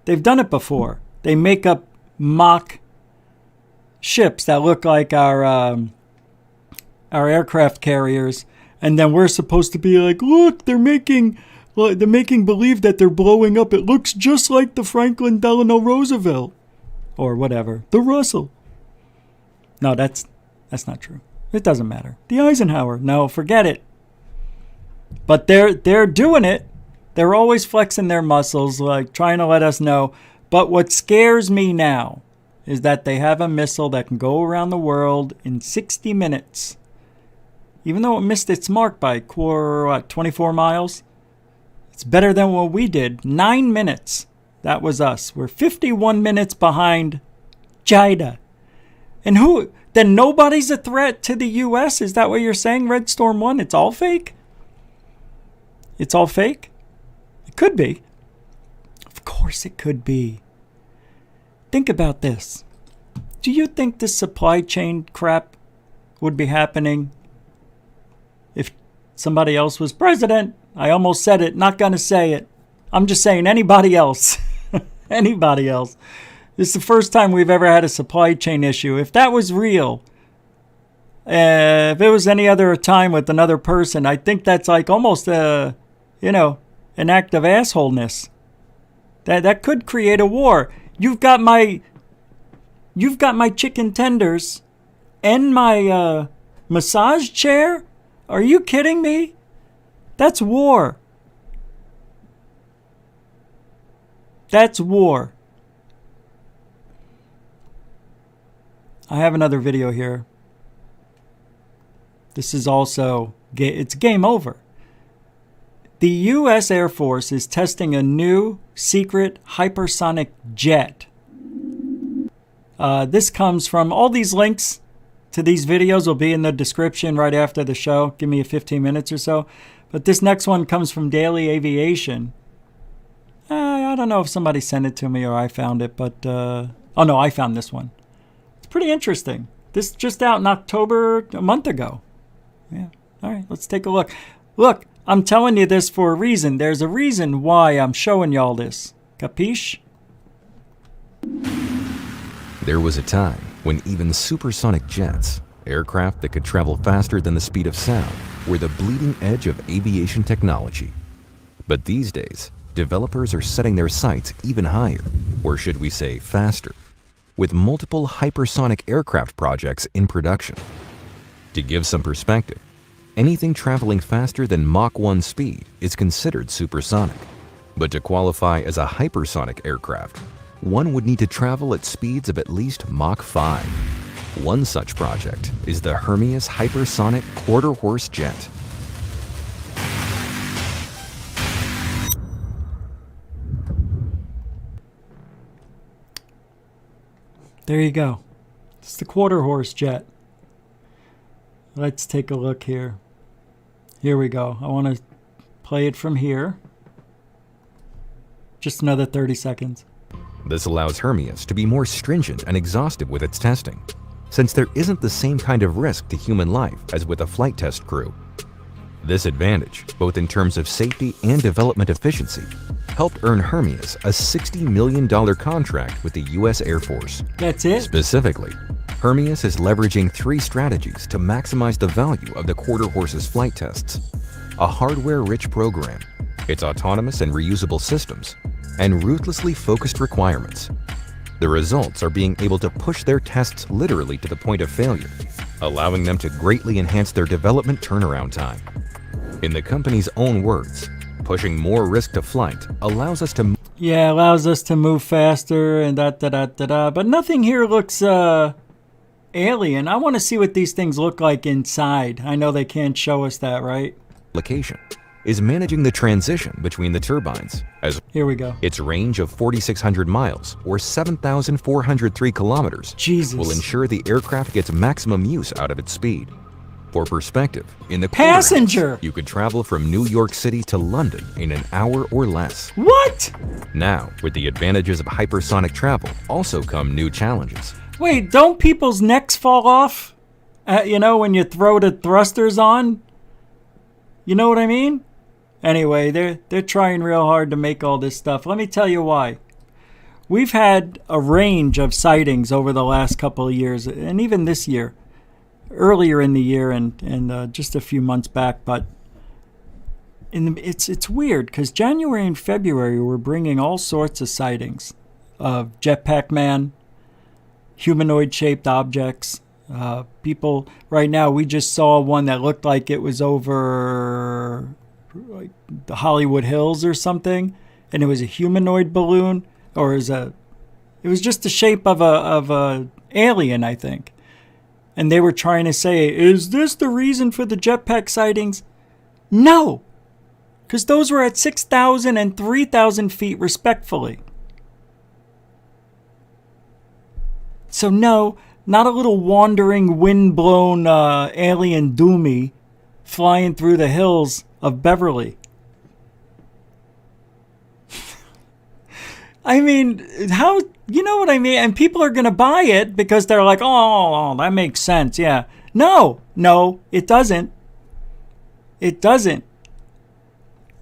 They've done it before. They make up mock ships that look like our aircraft carriers, and then we're supposed to be like, look, they're making believe that they're blowing up. It looks just like the Franklin Delano Roosevelt or whatever, the Russell. No, that's not true. It doesn't matter. The Eisenhower. No, forget it. But they're doing it. They're always flexing their muscles, like trying to let us know. But what scares me now, is that they have a missile that can go around the world in 60 minutes. Even though it missed its mark by 24 miles, it's better than what we did. 9 minutes. That was us. We're 51 minutes behind China. And who? Then nobody's a threat to the U.S.? Is that what you're saying, Red Storm 1? It's all fake? It's all fake? It could be. Of course it could be. Think about this. Do you think this supply chain crap would be happening if somebody else was president? I almost said it, not going to say it. I'm just saying anybody else. Anybody else. This is the first time we've ever had a supply chain issue. If that was real, if it was any other time with another person, I think that's like almost an act of assholeness. That could create a war. You've got my chicken tenders and my massage chair? Are you kidding me? That's war. That's war. I have another video here. This is also, it's game over. The U.S. Air Force is testing a new secret hypersonic jet. This comes from all these links to these videos will be in the description right after the show. Give me 15 minutes or so. But this next one comes from Daily Aviation. I don't know if somebody sent it to me or I found it, but oh no, I found this one. It's pretty interesting. This just out in October, a month ago. Yeah. All right, let's take a look. Look, I'm telling you this for a reason. There's a reason why I'm showing y'all this. Capiche? There was a time when even supersonic jets, aircraft that could travel faster than the speed of sound, were the bleeding edge of aviation technology. But these days, developers are setting their sights even higher, or should we say faster, with multiple hypersonic aircraft projects in production. To give some perspective, anything traveling faster than Mach 1 speed is considered supersonic. But to qualify as a hypersonic aircraft, one would need to travel at speeds of at least Mach 5. One such project is the Hermes Hypersonic Quarter-Horse Jet. There you go. It's the Quarter-Horse Jet. Let's take a look here. Here we go. I want to play it from here. Just another 30 seconds. This allows Hermes to be more stringent and exhaustive with its testing, since there isn't the same kind of risk to human life as with a flight test crew. This advantage, both in terms of safety and development efficiency, helped earn Hermes a $60 million contract with the U.S. Air Force. That's it? Specifically, Hermes is leveraging 3 strategies to maximize the value of the Quarter Horse's flight tests: a hardware-rich program, its autonomous and reusable systems, and ruthlessly focused requirements. The results are being able to push their tests literally to the point of failure, allowing them to greatly enhance their development turnaround time. In the company's own words, pushing more risk to flight allows us to... Yeah, allows us to move faster and da-da-da-da-da. But nothing here looks alien. I want to see what these things look like inside. I know they can't show us that, right? ...application is managing the transition between the turbines, as here we go. Its range of 4,600 miles, or 7,403 kilometers, will ensure the aircraft gets maximum use out of its speed. For perspective, in the passenger, you could travel from New York City to London in an hour or less. What? Now, with the advantages of hypersonic travel, also come new challenges. Wait, don't people's necks fall off? When you throw the thrusters on? You know what I mean? Anyway, they're trying real hard to make all this stuff. Let me tell you why. We've had a range of sightings over the last couple of years, and even this year, earlier in the year and just a few months back. But it's weird because January and February we're bringing all sorts of sightings of Jetpack Man, humanoid-shaped objects. People right now, we just saw one that looked like it was over like the Hollywood Hills or something, and it was a humanoid balloon, or is a It was just the shape of a alien, I think. And they were trying to say, is this the reason for the jetpack sightings? No! Because those were at 6,000 and 3,000 feet respectfully. So no, not a little wandering, wind-blown alien doomy flying through the hills of Beverly. I mean, how, you know what I mean? And people are going to buy it because they're like, oh, that makes sense, yeah. No, it doesn't. It doesn't.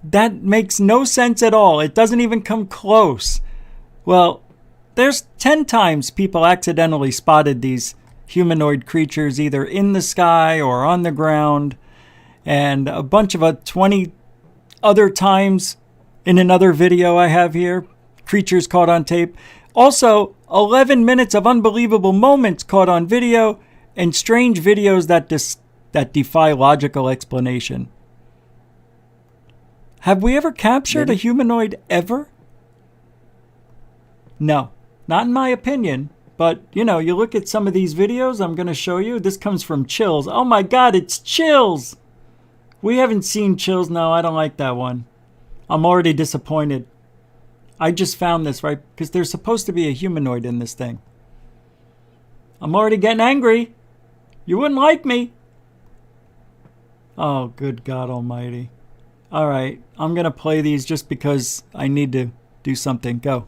That makes no sense at all. It doesn't even come close. Well, there's 10 times people accidentally spotted these humanoid creatures either in the sky or on the ground. And a bunch of 20 other times in another video I have here, creatures caught on tape. Also, 11 minutes of unbelievable moments caught on video and strange videos that defy logical explanation. Have we ever captured a humanoid ever? No, not in my opinion. But, you know, you look at some of these videos I'm going to show you. This comes from Chills. Oh my God, it's Chills! We haven't seen Chills. No, I don't like that one. I'm already disappointed. I just found this, right? Because there's supposed to be a humanoid in this thing. I'm already getting angry. You wouldn't like me. Oh, good God almighty. All right, I'm going to play these just because I need to do something. Go.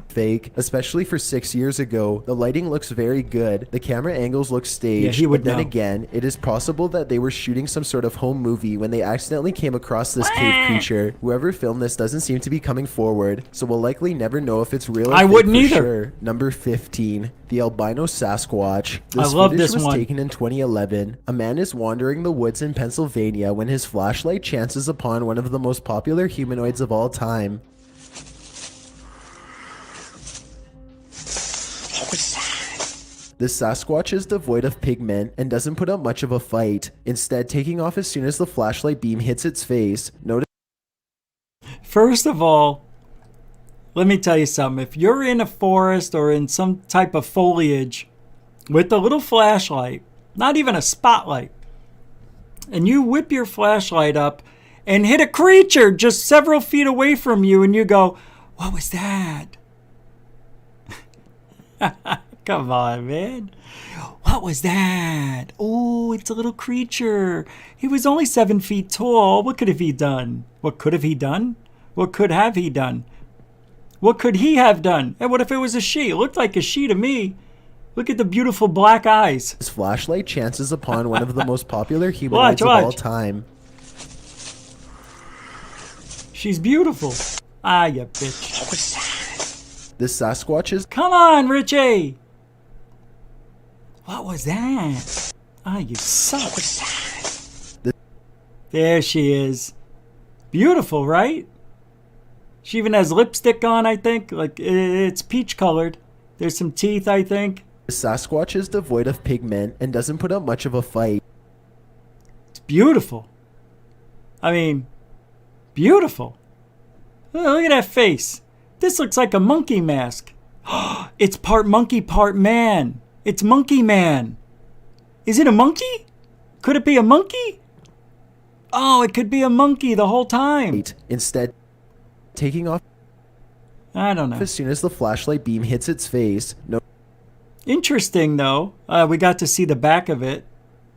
Fake, especially for 6 years ago. The lighting looks very good. The camera angles look staged. Yeah, he would but then know. again, it is possible that they were shooting some sort of home movie when they accidentally came across this cave creature. Whoever filmed this doesn't seem to be coming forward, so we'll likely never know if it's real or I fake wouldn't for either. Sure. Number 15, the albino Sasquatch. I love footage this was one. taken in 2011. A man is wandering the woods in Pennsylvania when his flashlight chances upon one of the most popular humanoids of all time. This Sasquatch is devoid of pigment and doesn't put up much of a fight, instead taking off as soon as the flashlight beam hits its face. Notice First of all, let me tell you something. If you're in a forest or in some type of foliage with a little flashlight, not even a spotlight, and you whip your flashlight up and hit a creature just several feet away from you and you go, what was that? Come on, man. What was that? Oh, it's a little creature. He was only 7 feet tall. What could have he done? What could have he done? What could have he done? What could he have done? And what if it was a she? It looked like a she to me. Look at the beautiful black eyes. His flashlight chances upon one of the most popular humanoids of all time. She's beautiful. Ah, you bitch. What was that? This Sasquatch is... Come on, Richie. What was that? Ah, you suck. What was that? There she is. Beautiful, right? She even has lipstick on, I think. Like, it's peach colored. There's some teeth, I think. The Sasquatch is devoid of pigment and doesn't put up much of a fight. It's beautiful. I mean, beautiful. Oh, look at that face. This looks like a monkey mask. It's part monkey, part man. It's Monkey Man. Is it a monkey? Could it be a monkey? Oh, it could be a monkey the whole time. Instead, taking off... I don't know. As soon as the flashlight beam hits its face... No. Interesting, though. We got to see the back of it.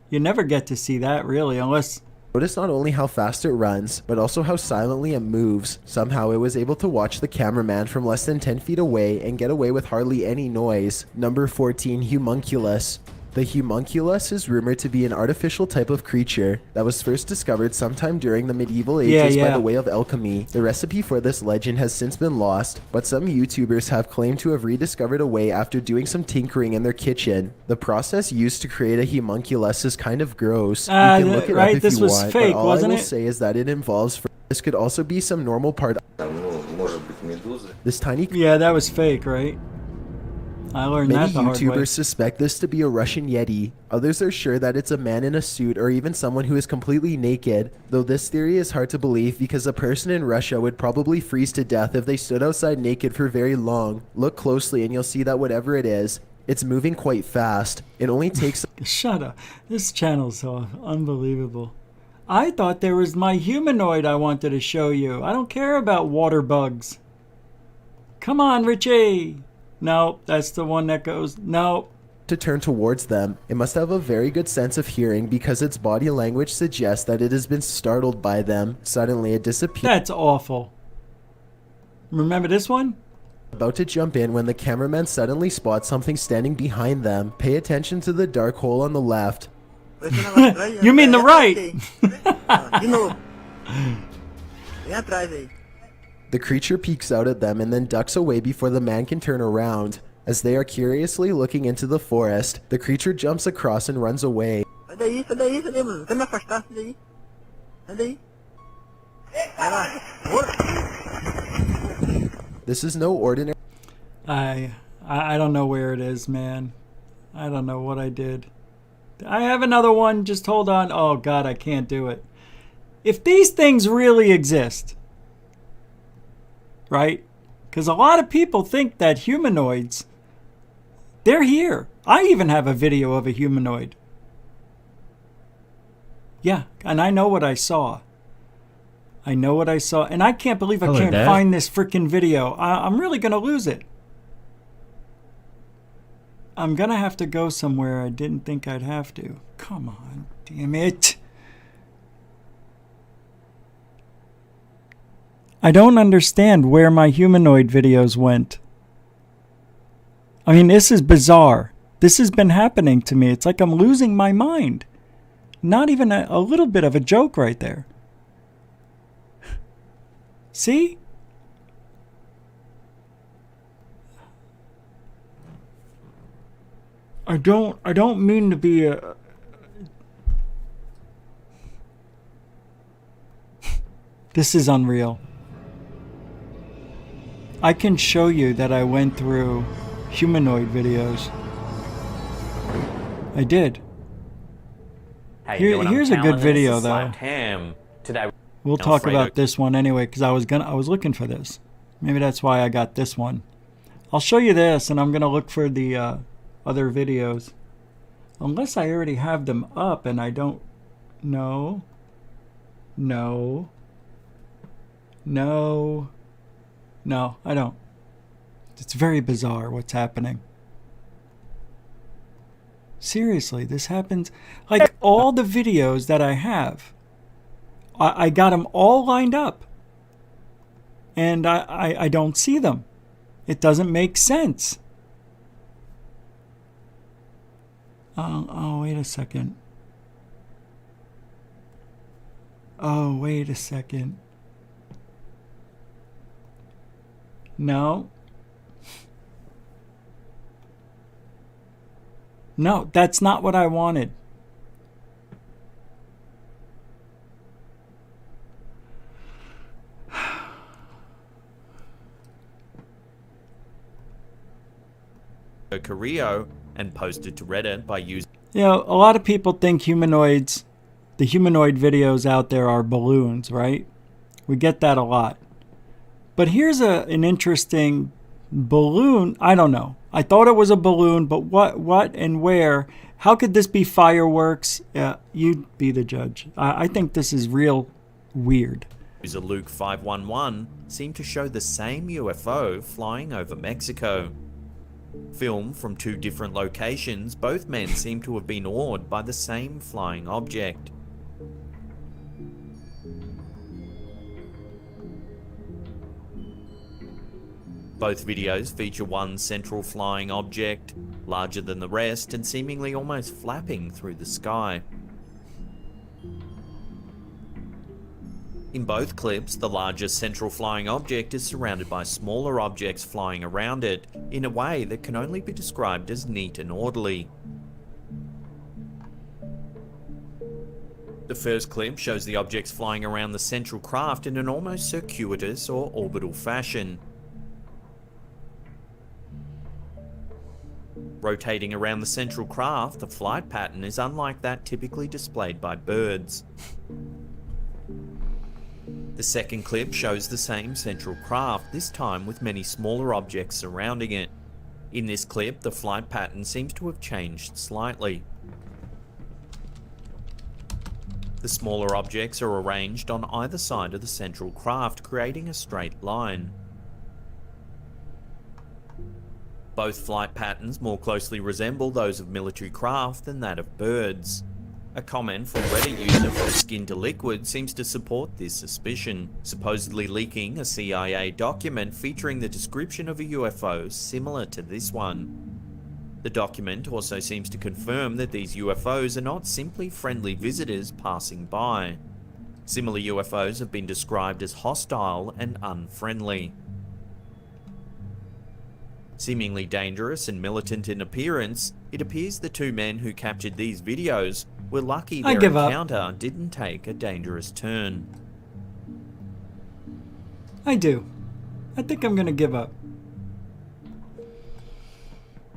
You never get to see that, really, unless... Notice not only how fast it runs, but also how silently it moves. Somehow it was able to watch the cameraman from less than 10 feet away and get away with hardly any noise. Number 14, Humunculus. The Humunculus is rumored to be an artificial type of creature that was first discovered sometime during the medieval ages by the way of alchemy. The recipe for this legend has since been lost, but some YouTubers have claimed to have rediscovered a way after doing some tinkering in their kitchen. The process used to create a Humunculus is kind of gross. You can look it up if you want, fake, but all I will it? say is that it involves... This could also be some normal part... This tiny... Yeah, that was fake, right? I learned Many that the hard way. YouTubers suspect this to be a Russian Yeti. Others are sure that it's a man in a suit or even someone who is completely naked, though this theory is hard to believe because a person in Russia would probably freeze to death if they stood outside naked for very long. Look closely and you'll see that whatever it is, it's moving quite fast. It only takes... Shut up. This channel's so unbelievable. I thought there was my humanoid I wanted to show you. I don't care about water bugs. Come on, Richie. No, that's the one that goes... No. To turn towards them, it must have a very good sense of hearing because its body language suggests that it has been startled by them. Suddenly it disappears. That's awful. Remember this one? About to jump in when the cameraman suddenly spots something standing behind them. Pay attention to the dark hole on the left. You mean the right? The creature peeks out at them and then ducks away before the man can turn around. As they are curiously looking into the forest, the creature jumps across and runs away. This is no ordinary... I don't know where it is, man. I don't know what I did. I have another one. Just hold on. Oh, God, I can't do it. If these things really exist, right? Because a lot of people think that humanoids, they're here. I even have a video of a humanoid. Yeah, and I know what I saw. I know what I saw. And I can't believe I can't find this freaking video. I'm really going to lose it. I'm going to have to go somewhere I didn't think I'd have to. Come on, damn it. I don't understand where my humanoid videos went. I mean, this is bizarre. This has been happening to me. It's like I'm losing my mind. Not even a little bit of a joke right there. See? I don't mean to be a... This is unreal. I can show you that I went through humanoid videos. I did. Here's a good video though. We'll talk about this one anyway because I was looking for this. Maybe that's why I got this one. I'll show you this and I'm gonna look for the other videos. Unless I already have them up and I don't know. No, I don't. It's very bizarre what's happening. Seriously, this happens. Like all the videos that I have, I got them all lined up. And I don't see them. It doesn't make sense. Oh, wait a second. Oh, wait a second. No. No, that's not what I wanted. Carrillo and posted to Reddit by using... You know, a lot of people think humanoids, the humanoid videos out there are balloons, right? We get that a lot. But here's an interesting balloon. I don't know. I thought it was a balloon, but what and where? How could this be fireworks? You'd be the judge. I think this is real weird. User Luke 511 seemed to show the same UFO flying over Mexico. Filmed from two different locations, both men seem to have been awed by the same flying object. Both videos feature one central flying object, larger than the rest and seemingly almost flapping through the sky. In both clips, the larger central flying object is surrounded by smaller objects flying around it in a way that can only be described as neat and orderly. The first clip shows the objects flying around the central craft in an almost circuitous or orbital fashion. Rotating around the central craft, the flight pattern is unlike that typically displayed by birds. The second clip shows the same central craft, this time with many smaller objects surrounding it. In this clip, the flight pattern seems to have changed slightly. The smaller objects are arranged on either side of the central craft, creating a straight line. Both flight patterns more closely resemble those of military craft than that of birds. A comment from Reddit user for Skin to Liquid seems to support this suspicion, supposedly leaking a CIA document featuring the description of a UFO similar to this one. The document also seems to confirm that these UFOs are not simply friendly visitors passing by. Similar UFOs have been described as hostile and unfriendly. Seemingly dangerous and militant in appearance, it appears the two men who captured these videos were lucky their encounter didn't take a dangerous turn. I do. I think I'm gonna give up.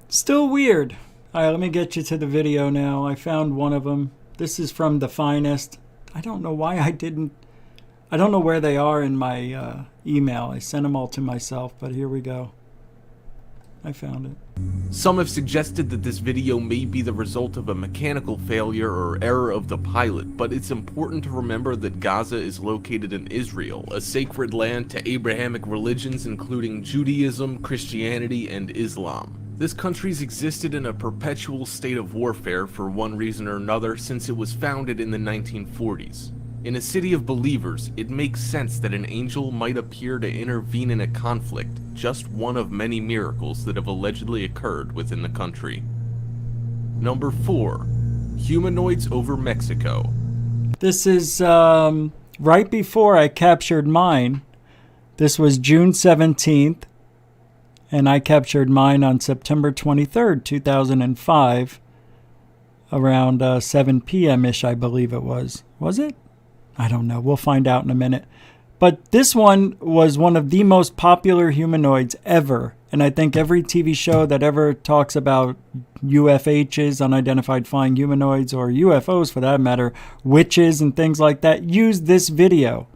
Still weird. Alright, let me get you to the video now. I found one of them. This is from The Finest. I don't know why I don't know where they are in my email. I sent them all to myself, but here we go. I found it. Some have suggested that this video may be the result of a mechanical failure or error of the pilot, but it's important to remember that Gaza is located in Israel, a sacred land to Abrahamic religions including Judaism, Christianity, and Islam. This country's existed in a perpetual state of warfare for one reason or another since it was founded in the 1940s. In a city of believers, it makes sense that an angel might appear to intervene in a conflict, just one of many miracles that have allegedly occurred within the country. Number 4. Humanoids over Mexico. This is right before I captured mine. This was June 17th, and I captured mine on September 23rd, 2005, around 7 p.m.-ish, I believe it was. Was it? I don't know. We'll find out in a minute. But this one was one of the most popular humanoids ever. And I think every TV show that ever talks about UFHs, unidentified flying humanoids, or UFOs for that matter, witches and things like that, used this video.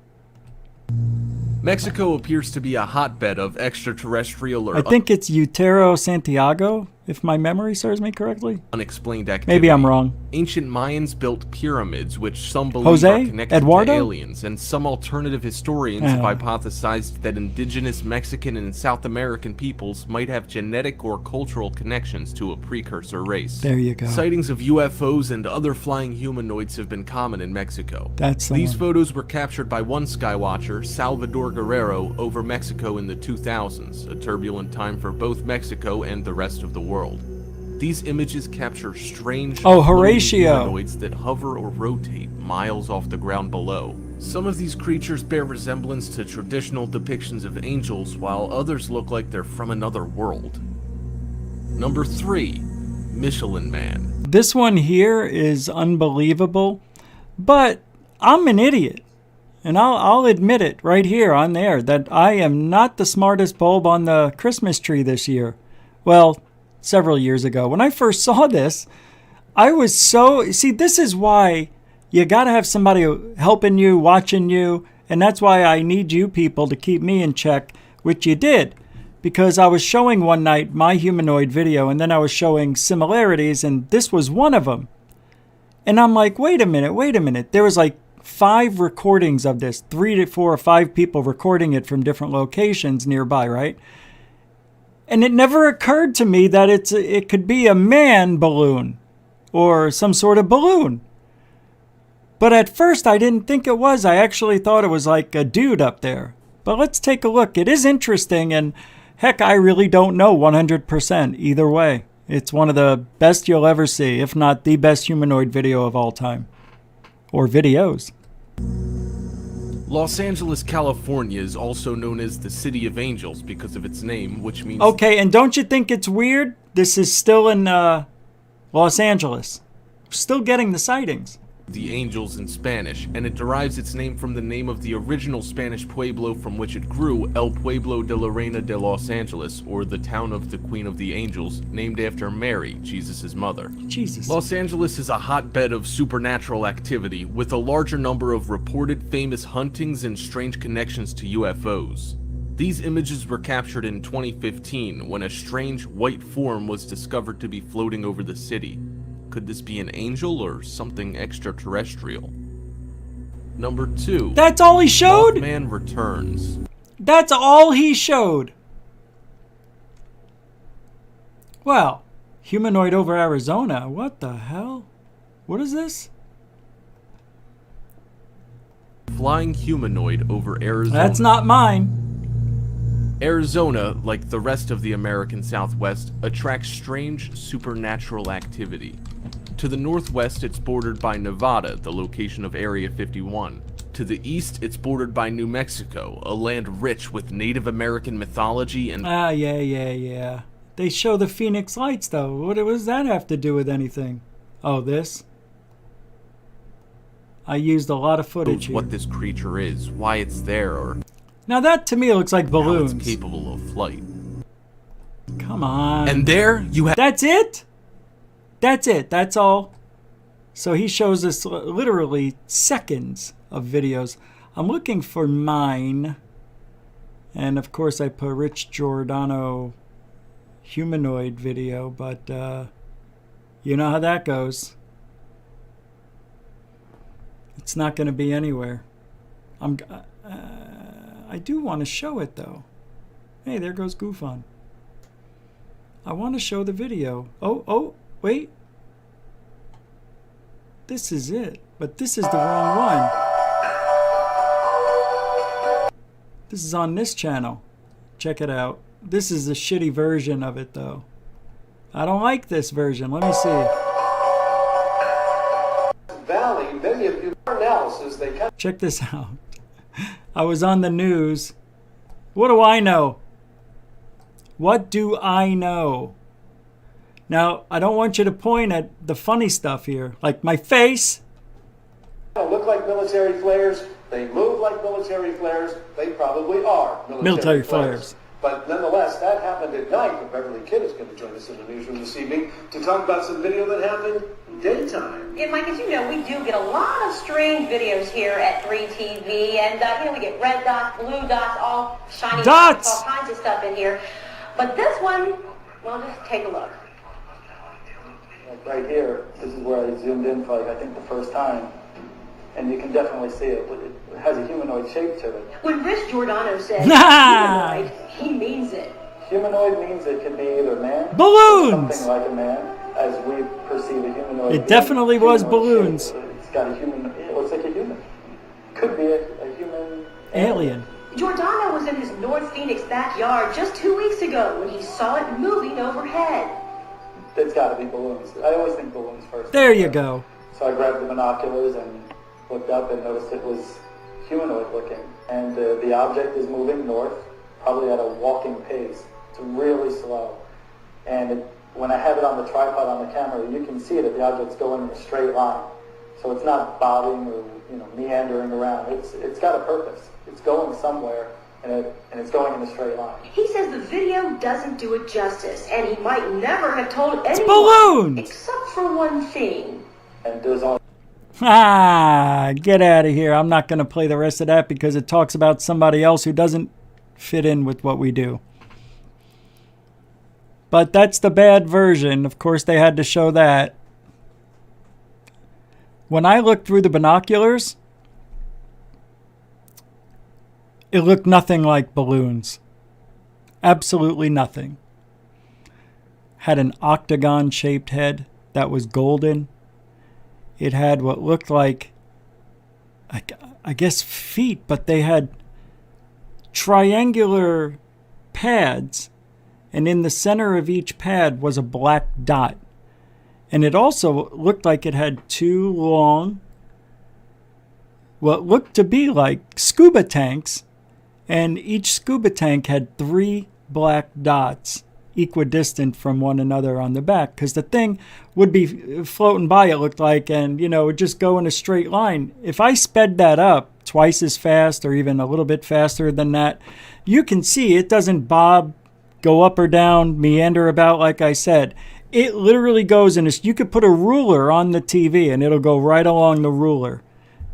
Mexico appears to be a hotbed of extraterrestrial or I think it's Utero Santiago, if my memory serves me correctly. Unexplained activity. Maybe I'm wrong. Ancient Mayans built pyramids, which some believe Jose? are connected Eduardo? to aliens, and some alternative historians have hypothesized that indigenous Mexican and South American peoples might have genetic or cultural connections to a precursor race. There you go. Sightings of UFOs and other flying humanoids have been common in Mexico. That's the These one. photos were captured by one skywatcher, Salvador Guerrero, over Mexico in the 2000s, a turbulent time for both Mexico and the rest of the world. These images capture strange Horatio humanoids that hover or rotate miles off the ground below. Some of these creatures bear resemblance to traditional depictions of angels, while others look like they're from another world. Number 3. Michelin Man. This one here is unbelievable, but I'm an idiot. And I'll admit it right here on there that I am not the smartest bulb on the Christmas tree this year. Well, several years ago. When I first saw this, I was so... See, this is why you got to have somebody helping you, watching you, and that's why I need you people to keep me in check, which you did. Because I was showing one night my humanoid video, and then I was showing similarities, and this was one of them. And I'm like, wait a minute. There was like 5 recordings of this, 3 to 4 or 5 people recording it from different locations nearby, right? And it never occurred to me that it could be a man balloon or some sort of balloon. But at first I didn't think it was. I actually thought it was like a dude up there. But let's take a look. It is interesting, and heck, I really don't know 100% either way. It's one of the best you'll ever see, if not the best humanoid video of all time. Or videos. Los Angeles, California is also known as the City of Angels because of its name, which means... Okay, and don't you think it's weird? This is still in Los Angeles. Still getting the sightings. the Angels in Spanish, and it derives its name from the name of the original Spanish pueblo from which it grew, El Pueblo de la Reina de Los Angeles, or the town of the Queen of the Angels, named after Mary, Jesus' mother. Jesus. Los Angeles is a hotbed of supernatural activity, with a larger number of reported famous huntings and strange connections to UFOs. These images were captured in 2015 when a strange white form was discovered to be floating over the city. Could this be an angel or something extraterrestrial? Number 2. That's all he showed? Mothman returns. That's all he showed. Well, humanoid over Arizona. What the hell? What is this? Flying humanoid over Arizona. That's not mine. Arizona, like the rest of the American Southwest, attracts strange supernatural activity. To the northwest, it's bordered by Nevada, the location of Area 51. To the east, it's bordered by New Mexico, a land rich with Native American mythology and... Yeah. They show the Phoenix Lights, though. What does that have to do with anything? Oh, this? I used a lot of footage here. What this creature is, why it's there, or... Now that, to me, looks like balloons. How it's capable of flight. Come on. And there you have... That's it? That's it. That's all. So he shows us literally seconds of videos. I'm looking for mine. And, of course, I put Rich Giordano humanoid video. But you know how that goes. It's not going to be anywhere. I do want to show it, though. Hey, there goes Goofon. I want to show the video. Oh, wait. This is it, but this is the wrong one. This is on this channel. Check it out. This is the shitty version of it, though. I don't like this version. Let me see. Valley, many of you analysis, they Check this out. I was on the news. What do I know? What do I know? Now, I don't want you to point at the funny stuff here, like my face. They look like military flares. They move like military flares. They probably are military flares. But nonetheless, that happened at night. And Beverly Kidd is going to join us in the newsroom this evening to talk about some video that happened daytime. Yeah, Mike, as you know, we do get a lot of strange videos here at 3TV, and we get red dots, blue dots, all shiny dots, all kinds of stuff in here. But this one, well, just take a look. Right here, this is where I zoomed in for, I think, the first time. And you can definitely see it. It has a humanoid shape to it. When Rich Giordano says humanoid, he means it. Humanoid means it could be either man, balloons, something like a man, as we perceive a humanoid. It definitely was balloons. Shape. It's got a human. It looks like a human. Could be a human alien. Giordano was in his North Phoenix backyard just 2 weeks ago when he saw it moving overhead. It's got to be balloons. I always think balloons first. There you go. So I grabbed the binoculars and looked up and noticed it was humanoid looking. And the object is moving north, probably at a walking pace. It's really slow. And when I have it on the tripod on the camera, you can see that the object's going in a straight line. So it's not bobbing or meandering around. It's got a purpose. It's going somewhere, and it's going in a straight line. He says the video doesn't do it justice, and he might never have told anyone balloons, except for one thing. And there's all. Get out of here. I'm not going to play the rest of that because it talks about somebody else who doesn't fit in with what we do. But that's the bad version. Of course, they had to show that. When I looked through the binoculars, it looked nothing like balloons. Absolutely nothing. Had an octagon-shaped head that was golden. It had what looked like, I guess, feet, but they had triangular pads, and in the center of each pad was a black dot. And it also looked like it had two long, what looked to be like scuba tanks, and each scuba tank had 3 black dots equidistant from one another on the back, because the thing would be floating by, it looked like, and, it would just go in a straight line. If I sped that up twice as fast or even a little bit faster than that, you can see it doesn't bob, go up or down, meander about like I said. It literally goes in you could put a ruler on the TV and it'll go right along the ruler.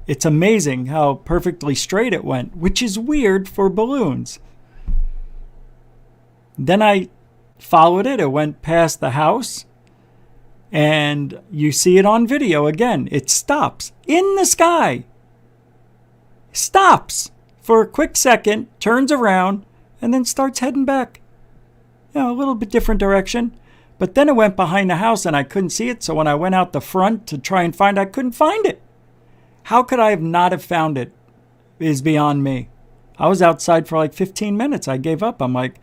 It's amazing how perfectly straight it went, which is weird for balloons. Then I followed it. It went past the house. And you see it on video again. It stops in the sky. Stops for a quick second, turns around, and then starts heading back. A little bit different direction. But then it went behind the house and I couldn't see it. So when I went out the front to try and find it, I couldn't find it. How could I not have found it is beyond me. I was outside for like 15 minutes. I gave up. I'm like,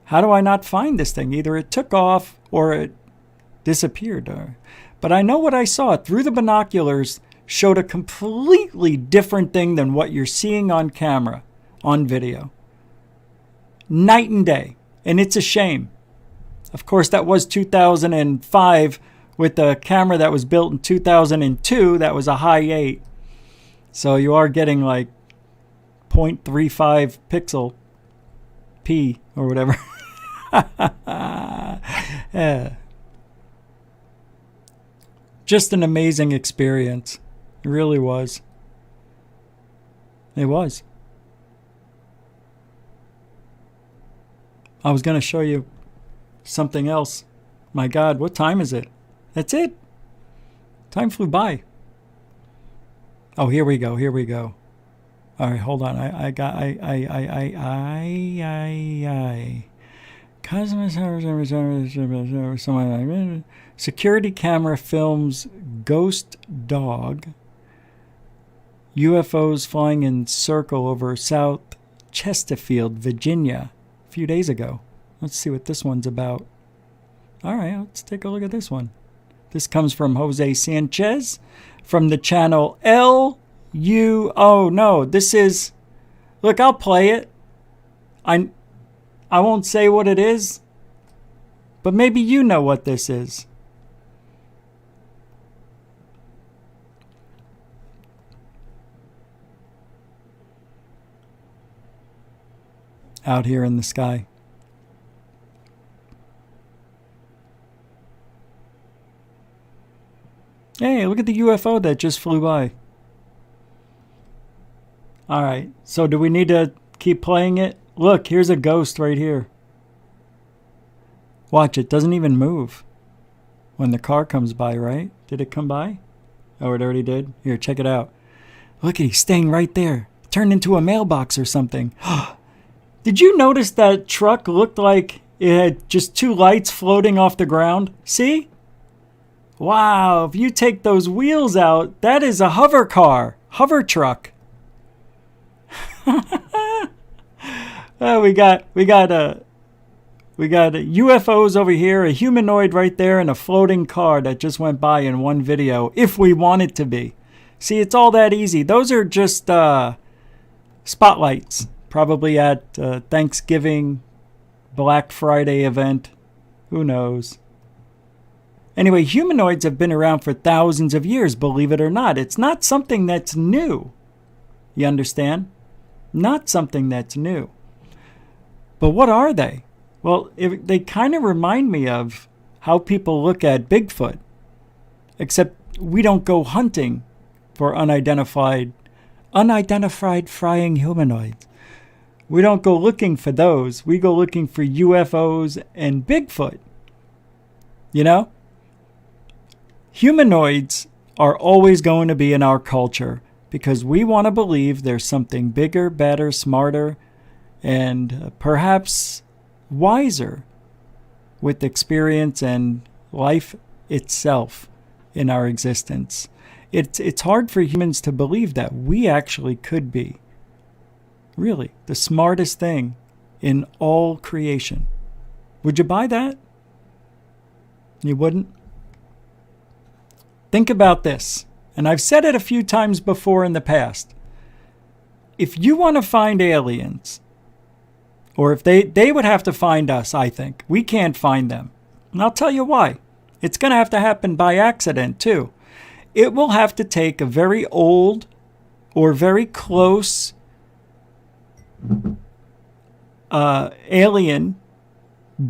how do I not find this thing? Either it took off or it disappeared. But I know what I saw through the binoculars showed a completely different thing than what you're seeing on camera, on video. Night and day. And it's a shame. Of course, that was 2005 with the camera that was built in 2002. That was a high 8. So you are getting like 0.35 pixel P or whatever. Yeah. Just an amazing experience. It really was. It was. I was going to show you something else. My God, what time is it? That's it. Time flew by. Oh, here we go. Here we go. All right, hold on. Security camera films ghost dog. UFOs flying in circle over South Chesterfield, Virginia, a few days ago. Let's see what this one's about. All right, let's take a look at this one. This comes from Jose Sanchez from the channel Oh, no, this is... Look, I'll play it. I won't say what it is, but maybe you know what this is. Out here in the sky. Hey, look at the UFO that just flew by. All right, so do we need to keep playing it? Look, here's a ghost right here. Watch, it doesn't even move when the car comes by, right? Did it come by? Oh, it already did? Here, check it out. Look, he's staying right there. Turned into a mailbox or something. Did you notice that truck looked like it had just 2 lights floating off the ground? See? Wow, if you take those wheels out, that is a hover car, hover truck. We got UFOs over here, a humanoid right there, and a floating car that just went by in one video, if we want it to be. See, it's all that easy. Those are just spotlights, probably at Thanksgiving, Black Friday event. Who knows? Anyway, humanoids have been around for thousands of years, believe it or not. It's not something that's new. You understand? Not something that's new. But what are they? Well, they kind of remind me of how people look at Bigfoot. Except we don't go hunting for unidentified flying humanoids. We don't go looking for those. We go looking for UFOs and Bigfoot. You know? Humanoids are always going to be in our culture because we want to believe there's something bigger, better, smarter, and perhaps wiser with experience and life itself in our existence. It's hard for humans to believe that we actually could be really the smartest thing in all creation. Would you buy that? You wouldn't? Think about this, and I've said it a few times before in the past. If you want to find aliens, Or if they would have to find us, I think. We can't find them. And I'll tell you why. It's going to have to happen by accident, too. It will have to take a very old or very close alien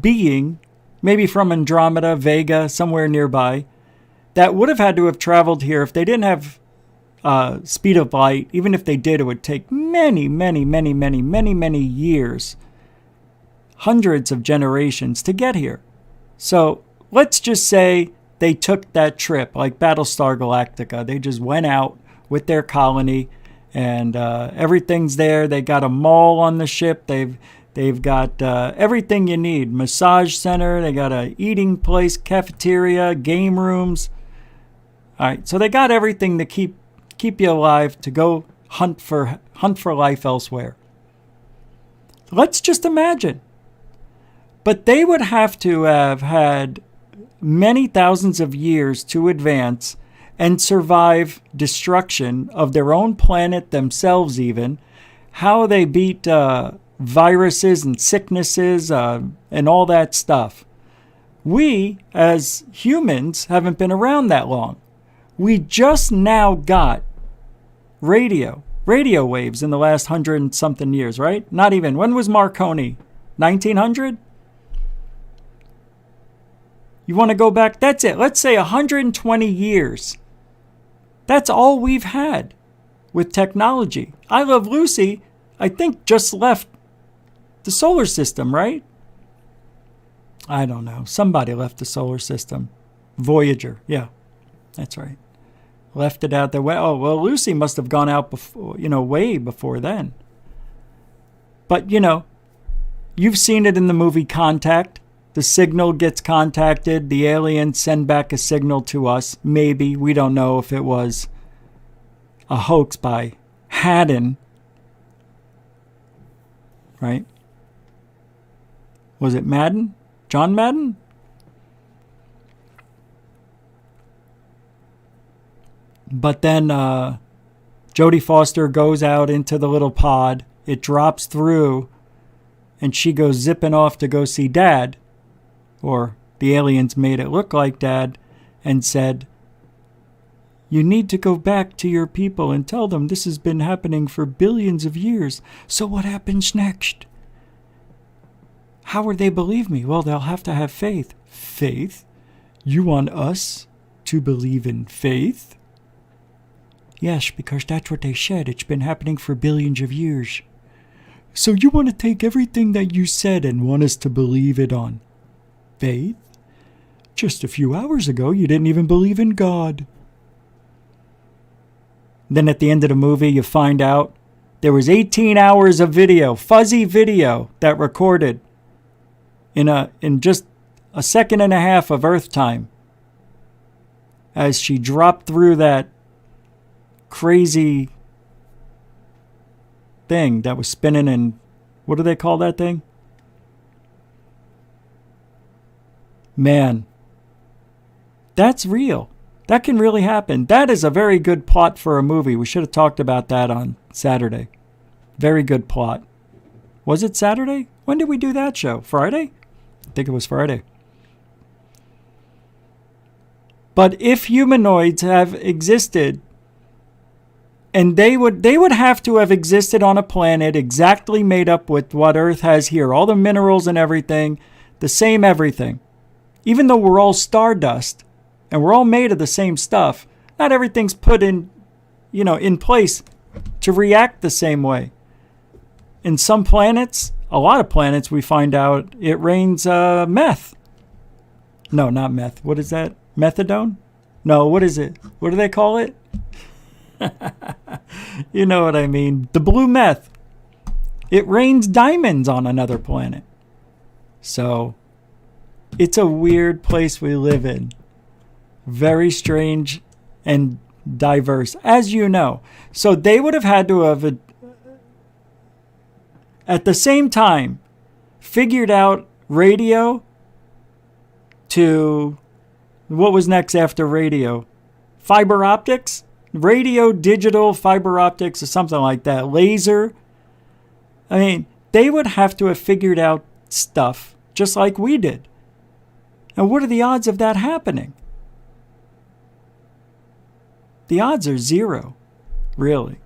being, maybe from Andromeda, Vega, somewhere nearby, that would have had to have traveled here. If they didn't have speed of light, even if they did, it would take many, many, many, many, many, many years, hundreds of generations to get here. So let's just say they took that trip, like Battlestar Galactica. They just went out with their colony, and everything's there. They got a mall on the ship. They've got everything you need. Massage center. They got a eating place, cafeteria, game rooms. All right, so they got everything to keep you alive, to go hunt for life elsewhere. Let's just imagine. But they would have to have had many thousands of years to advance and survive destruction of their own planet, themselves even, how they beat viruses and sicknesses and all that stuff. We, as humans, haven't been around that long. We just now got radio waves in the last 100 and something years, right? Not even. When was Marconi? 1900? You want to go back? That's it. Let's say 120 years. That's all we've had with technology. I Love Lucy, I think, just left the solar system, right? I don't know. Somebody left the solar system. Voyager. Yeah, that's right. Left it out there. Oh, well, Lucy must have gone out before, way before then. But, you've seen it in the movie Contact. The signal gets contacted. The aliens send back a signal to us. Maybe. We don't know if it was a hoax by Haddon. Right? Was it Madden? John Madden? But then Jodie Foster goes out into the little pod. It drops through, and she goes zipping off to go see Dad. Or the aliens made it look like Dad and said, "You need to go back to your people and tell them this has been happening for billions of years. So what happens next?" How would they believe me? Well, they'll have to have faith. Faith? You want us to believe in faith? Yes, because that's what they said. It's been happening for billions of years. So you want to take everything that you said and want us to believe it on faith? Just a few hours ago, you didn't even believe in God. Then at the end of the movie, you find out there was 18 hours of video, fuzzy video, that recorded in just a second and a half of Earth time as she dropped through that crazy thing that was spinning in, what do they call that thing? Man, that's real. That can really happen. That is a very good plot for a movie. We should have talked about that on Saturday. Very good plot. Was it Saturday? When did we do that show? Friday? I think it was Friday. But if humanoids have existed, and they would have to have existed on a planet exactly made up with what Earth has here, all the minerals and everything, the same everything. Even though we're all stardust and we're all made of the same stuff, not everything's put in place to react the same way. In some planets, a lot of planets, we find out it rains meth. No, not meth. What is that? Methadone? No, what is it? What do they call it? You know what I mean. The blue meth. It rains diamonds on another planet. So it's a weird place we live in. Very strange and diverse, as you know. So they would have had to have, at the same time, figured out radio to, what was next after radio? Fiber optics? Radio, digital, fiber optics, or something like that. Laser. I mean, they would have to have figured out stuff just like we did. And what are the odds of that happening? The odds are zero, really.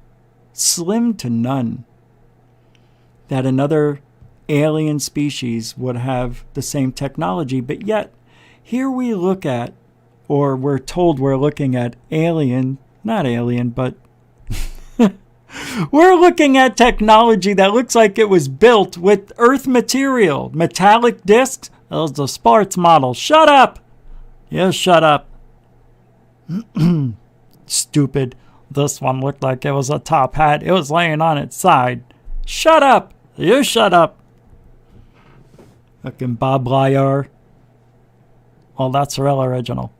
Slim to none that another alien species would have the same technology. But yet, here we look at, or we're told we're looking at not alien, but we're looking at technology that looks like it was built with Earth material, metallic discs. Those are sports models. Shut up! Yeah, shut up. Stupid. This one looked like it was a top hat. It was laying on its side. Shut up! You shut up! Fucking Bob Liar. Well, that's real original.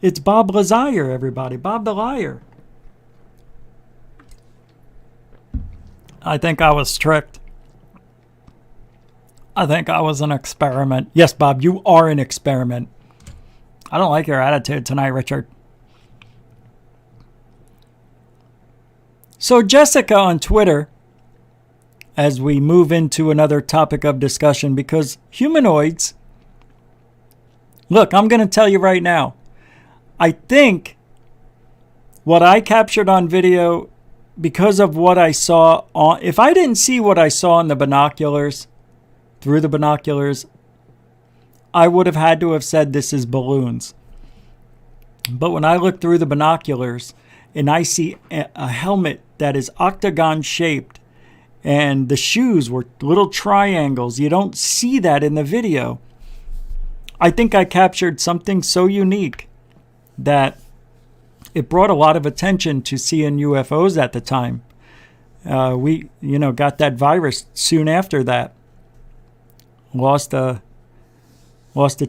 It's Bob Lazire, everybody. Bob the Liar. I think I was tricked. I think I was an experiment. Yes, Bob, you are an experiment. I don't like your attitude tonight, Richard. So Jessica on Twitter, as we move into another topic of discussion, because humanoids, look, I'm going to tell you right now, I think what I captured on video, because of what I saw on, if I didn't see what I saw in the binoculars, through the binoculars, I would have had to have said this is balloons. But when I look through the binoculars and I see a helmet that is octagon shaped and the shoes were little triangles, you don't see that in the video. I think I captured something so unique that it brought a lot of attention to seeing UFOs at the time. We, got that virus soon after that. Lost the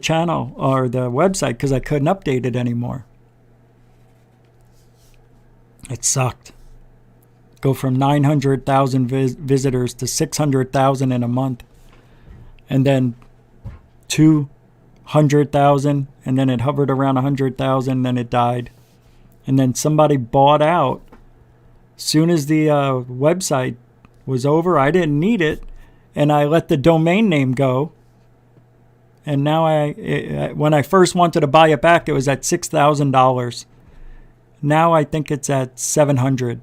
channel or the website because I couldn't update it anymore. It sucked. Go from 900,000 visitors to 600,000 in a month. And then 200,000, and then it hovered around 100,000, then it died. And then somebody bought out. Soon as the website was over, I didn't need it, and I let the domain name go. And now when I first wanted to buy it back, it was at $6,000. Now I think it's at $700.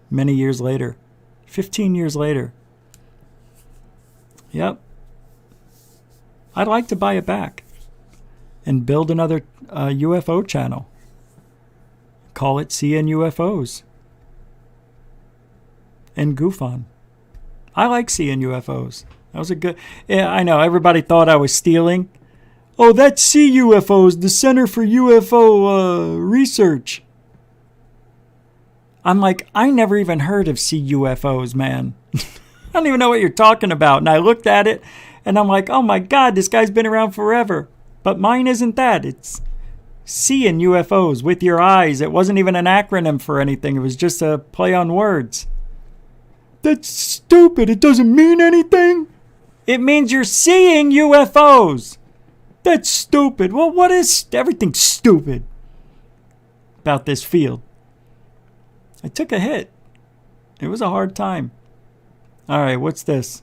Many years later, 15 years later. Yep. I'd like to buy it back and build another UFO channel. Call it Seeing UFOs. And goof on. I like seeing UFOs. That was a good... Yeah, I know. Everybody thought I was stealing. Oh, that's CUFOs, the Center for UFO Research. I'm like, I never even heard of CUFOs, man. I don't even know what you're talking about. And I looked at it, and I'm like, oh my God, this guy's been around forever. But mine isn't that. It's seeing UFOs with your eyes. It wasn't even an acronym for anything. It was just a play on words. That's stupid. It doesn't mean anything. It means you're seeing UFOs. That's stupid. Well, what is everything stupid about this field? I took a hit. It was a hard time. All right, what's this?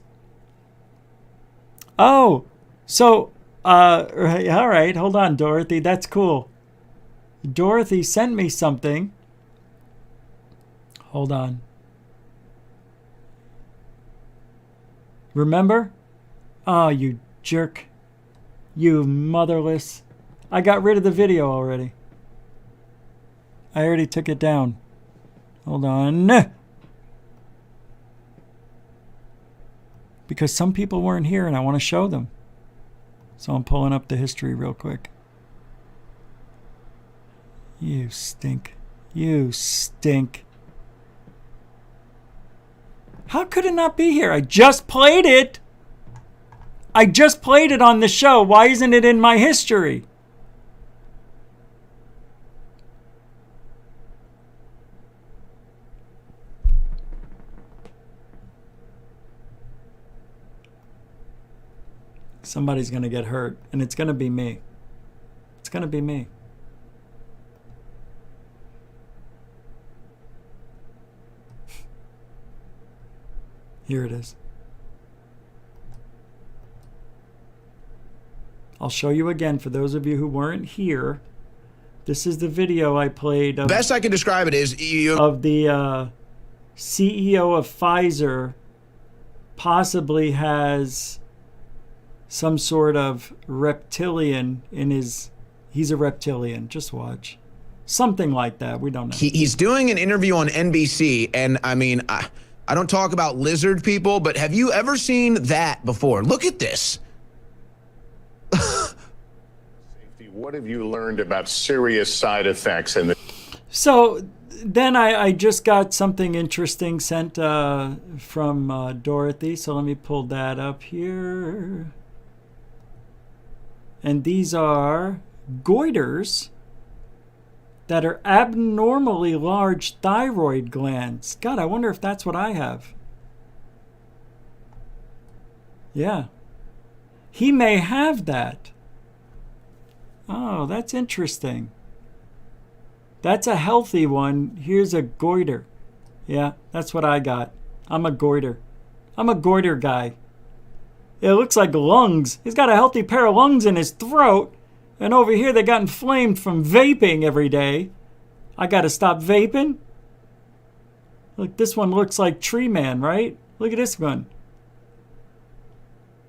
Oh, so, all right, hold on, Dorothy. That's cool. Dorothy sent me something. Hold on. Remember? Oh, you jerk. You motherless. I got rid of the video already. I already took it down. Hold on. Because some people weren't here and I want to show them. So I'm pulling up the history real quick. You stink. You stink. How could it not be here? I just played it. I just played it on the show. Why isn't it in my history? Somebody's going to get hurt, and it's going to be me. It's going to be me. Here it is. I'll show you again for those of you who weren't here. This is the video I played. Of, Best I can describe it is of the CEO of Pfizer possibly has some sort of reptilian in his... He's a reptilian. Just watch. Something like that. We don't know. He's doing an interview on NBC, and I mean, I don't talk about lizard people, but have you ever seen that before? Look at this. What have you learned about serious side effects? So then I just got something interesting sent from Dorothy. So let me pull that up here. And these are goiters that are abnormally large thyroid glands. God, I wonder if that's what I have. Yeah. He may have that. Oh, that's interesting. That's a healthy one. Here's a goiter. Yeah, that's what I got. I'm a goiter. I'm a goiter guy. It looks like lungs. He's got a healthy pair of lungs in his throat. And over here they got inflamed from vaping every day. I got to stop vaping. Look, this one looks like Tree Man, right? Look at this one.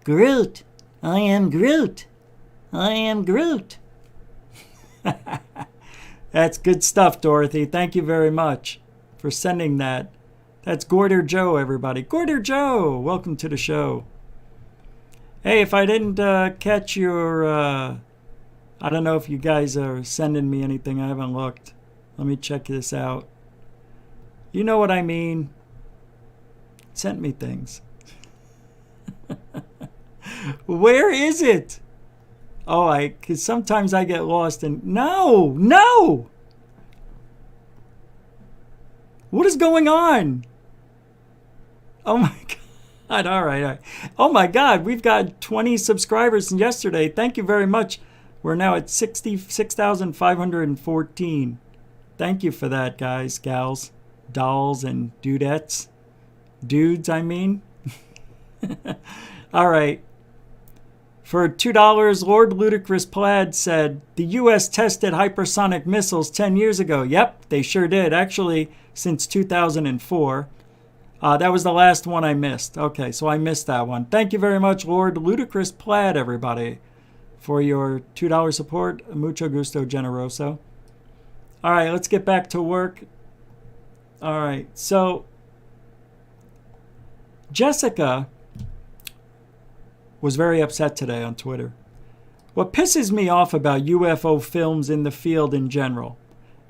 Groot. I am Groot. I am Groot. That's good stuff, Dorothy. Thank you very much for sending that. That's Goiter Joe, everybody. Goiter Joe, welcome to the show. Hey, if I didn't catch your... I don't know if you guys are sending me anything. I haven't looked. Let me check this out. You know what I mean. Sent me things. Where is it? Oh, because sometimes I get lost and... No! What is going on? Oh my God. All right. Oh my God. We've got 20 subscribers from yesterday. Thank you very much. We're now at 66,514. Thank you for that, guys, gals, dolls, and dudettes. Dudes, I mean. All right. For $2, Lord Ludicrous Plaid said, the U.S. tested hypersonic missiles 10 years ago. Yep, they sure did. Actually, since 2004. That was the last one I missed. Okay, so I missed that one. Thank you very much, Lord Ludicrous Plaid, everybody, for your $2 support. Mucho gusto, generoso. All right, let's get back to work. All right, so Jessica was very upset today on Twitter. What pisses me off about UFO films in the field in general,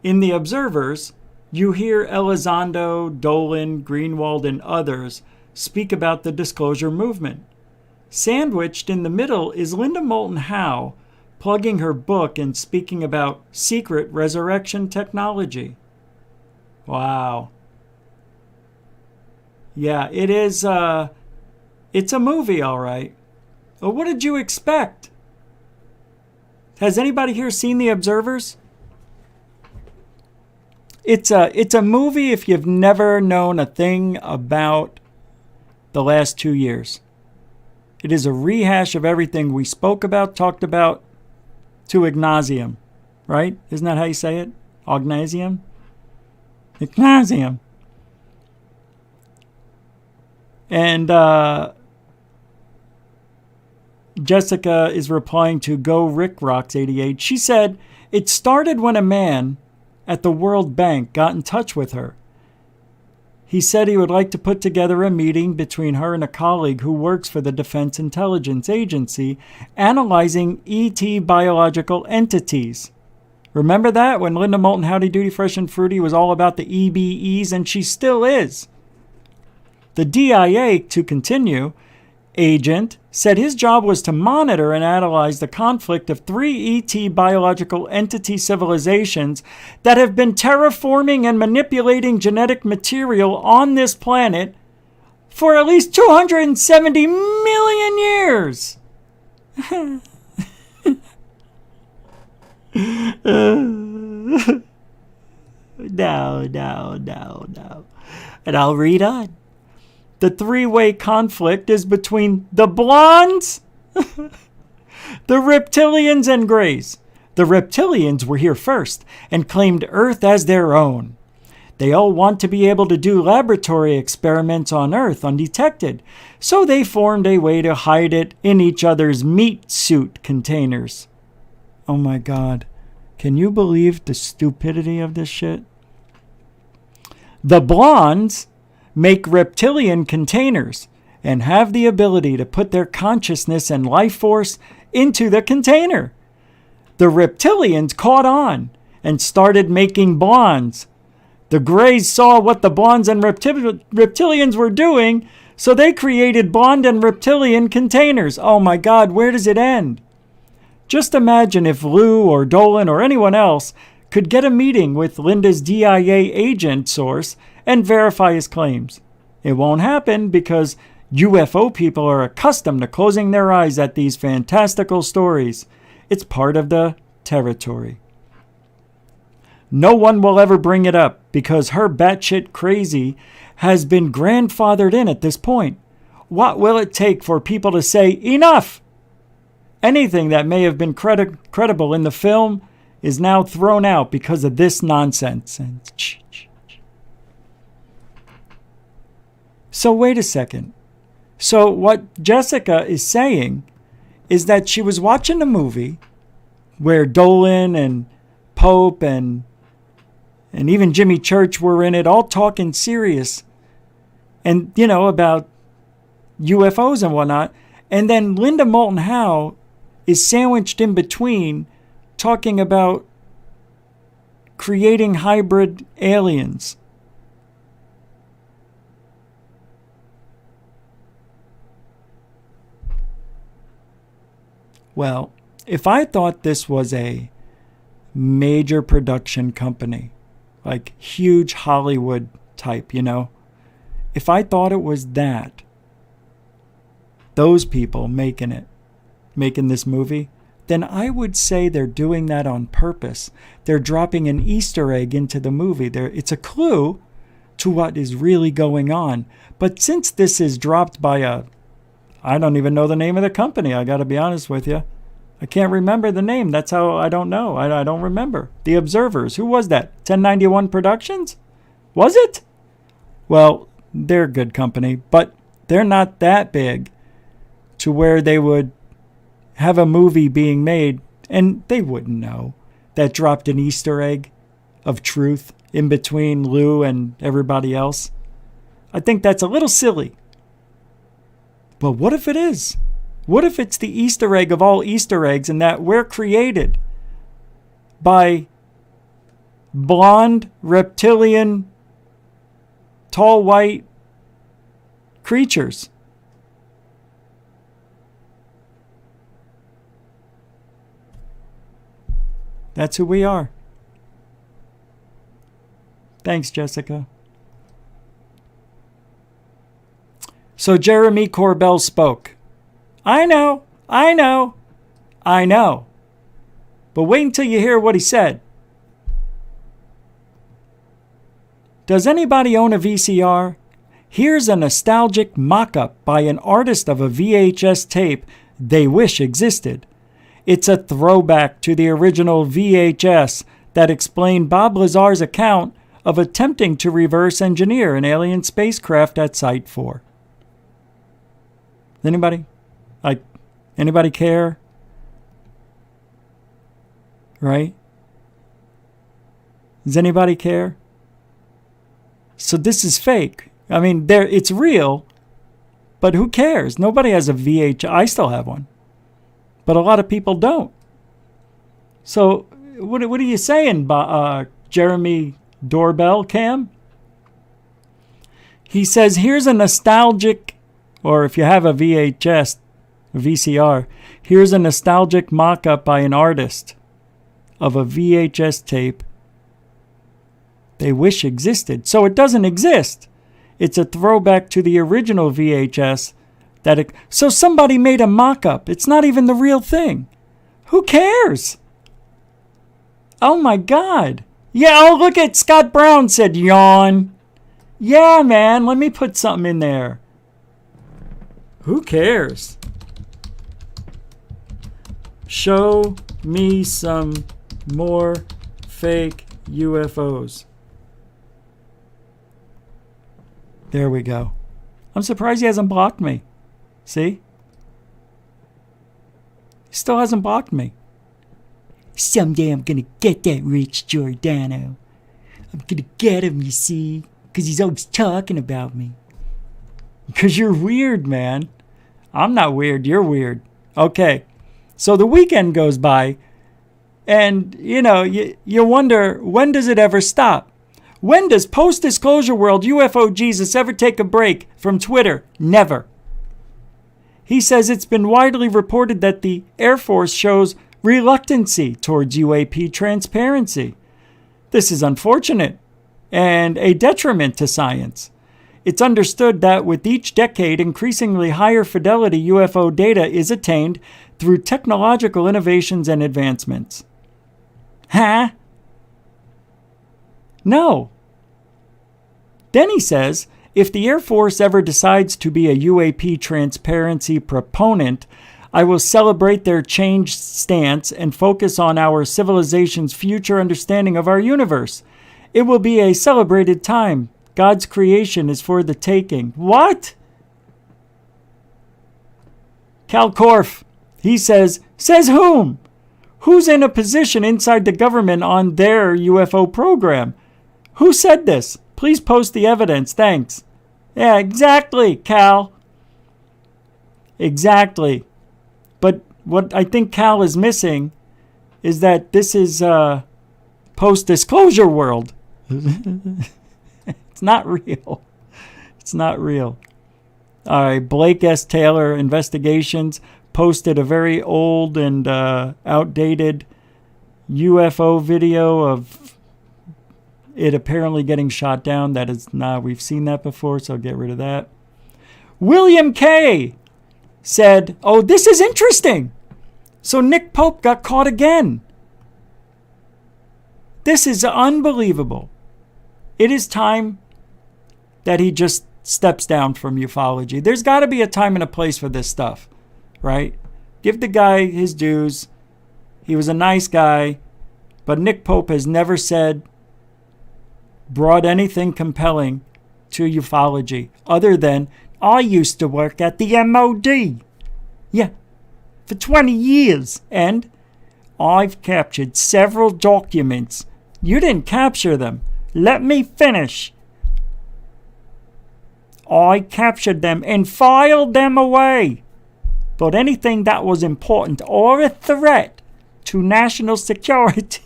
in The Observers, you hear Elizondo, Dolan, Greenwald, and others speak about the disclosure movement. Sandwiched in the middle is Linda Moulton Howe plugging her book and speaking about secret resurrection technology. Wow. Yeah, it is, it's a movie, all right. Well, what did you expect? Has anybody here seen The Observers? It's a movie if you've never known a thing about the last 2 years. It is a rehash of everything we spoke about, talked about, to Ignasium, right? Isn't that how you say it? Ognasium? Ignasium. And Jessica is replying to Go Rick Rocks 88. She said, it started when a man at the World Bank got in touch with her. He said he would like to put together a meeting between her and a colleague who works for the Defense Intelligence Agency, analyzing ET biological entities. Remember that? When Linda Moulton Howdy Doody Fresh and Fruity was all about the EBEs, and she still is. The DIA, to continue, agent said his job was to monitor and analyze the conflict of 3 ET biological entity civilizations that have been terraforming and manipulating genetic material on this planet for at least 270 million years. No. And I'll read on. The three-way conflict is between the blondes, the reptilians, and grays. The reptilians were here first and claimed Earth as their own. They all want to be able to do laboratory experiments on Earth undetected, so they formed a way to hide it in each other's meat suit containers. Oh my God. Can you believe the stupidity of this shit? The blondes make reptilian containers and have the ability to put their consciousness and life force into the container. The reptilians caught on and started making blondes. The Greys saw what the blondes and reptilians were doing, so they created blonde and reptilian containers. Oh my God, where does it end? Just imagine if Lou or Dolan or anyone else could get a meeting with Linda's DIA agent source and verify his claims. It won't happen because UFO people are accustomed to closing their eyes at these fantastical stories. It's part of the territory. No one will ever bring it up because her batshit crazy has been grandfathered in at this point. What will it take for people to say, enough? Anything that may have been credible in the film is now thrown out because of this nonsense. So wait a second. So what Jessica is saying is that she was watching a movie where Dolan and Pope and even Jimmy Church were in it, all talking serious and, about UFOs and whatnot. And then Linda Moulton Howe is sandwiched in between talking about creating hybrid aliens. Well, if I thought this was a major production company, like huge Hollywood type, if I thought it was that, those people making this movie, then I would say they're doing that on purpose. They're dropping an Easter egg into the movie. It's a clue to what is really going on. But since this is dropped by I don't even know the name of the company, I got to be honest with you. I can't remember the name. That's how I don't know. I don't remember. The Observers. Who was that? 1091 Productions? Was it? Well, they're a good company, but they're not that big to where they would have a movie being made, and they wouldn't know, that dropped an Easter egg of truth in between Lou and everybody else. I think that's a little silly. But what if it is? What if it's the Easter egg of all Easter eggs and that we're created by blonde, reptilian, tall, white creatures? That's who we are. Thanks, Jessica. So Jeremy Corbell spoke. I know. But wait until you hear what he said. Does anybody own a VCR? Here's a nostalgic mock-up by an artist of a VHS tape they wish existed. It's a throwback to the original VHS that explained Bob Lazar's account of attempting to reverse engineer an alien spacecraft at Site 4. Anybody? Anybody care? Right? Does anybody care? So this is fake. I mean, it's real, but who cares? Nobody has a VHS. I still have one, but a lot of people don't. So what are you saying, Jeremy Doorbell Cam? He says, here's a nostalgic, or if you have a VHS, a VCR, here's a nostalgic mock-up by an artist of a VHS tape they wish existed. So it doesn't exist. It's a throwback to the original VHS. So somebody made a mock-up. It's not even the real thing. Who cares? Oh my God. Yeah, oh look at Scott Brown said yawn. Yeah, man, let me put something in there. Who cares? Show me some more fake UFOs. There we go. I'm surprised he hasn't blocked me. See? He still hasn't blocked me. Someday I'm gonna get that Rich Giordano. I'm gonna get him, you see? Because he's always talking about me. Because you're weird, man. I'm not weird, you're weird. Okay. So the weekend goes by, and, you know, you wonder, when does it ever stop? When does post-disclosure world UFO Jesus ever take a break from Twitter? Never. He says it's been widely reported that the Air Force shows reluctancy towards UAP transparency. This is unfortunate and a detriment to science. It's understood that with each decade, increasingly higher fidelity UFO data is attained through technological innovations and advancements. Huh? No. Then he says, if the Air Force ever decides to be a UAP transparency proponent, I will celebrate their changed stance and focus on our civilization's future understanding of our universe. It will be a celebrated time. God's creation is for the taking. What? Cal Korff, he says whom? Who's in a position inside the government on their UFO program? Who said this? Please post the evidence. Thanks. Yeah, exactly, Cal. Exactly. But what I think Cal is missing is that this is post-disclosure world. It's not real. It's not real. All right, Blake S. Taylor Investigations posted a very old and outdated UFO video of it apparently getting shot down. That is not, we've seen that before, so I'll get rid of that. William K. said, oh, this is interesting. So Nick Pope got caught again. This is unbelievable. It is time that he just steps down from ufology. There's got to be a time and a place for this stuff, right? Give the guy his dues. He was a nice guy, but Nick Pope has never brought anything compelling to ufology other than, I used to work at the MOD. Yeah, for 20 years. And I've captured several documents. You didn't capture them. Let me finish. I captured them and filed them away. But anything that was important or a threat to national security,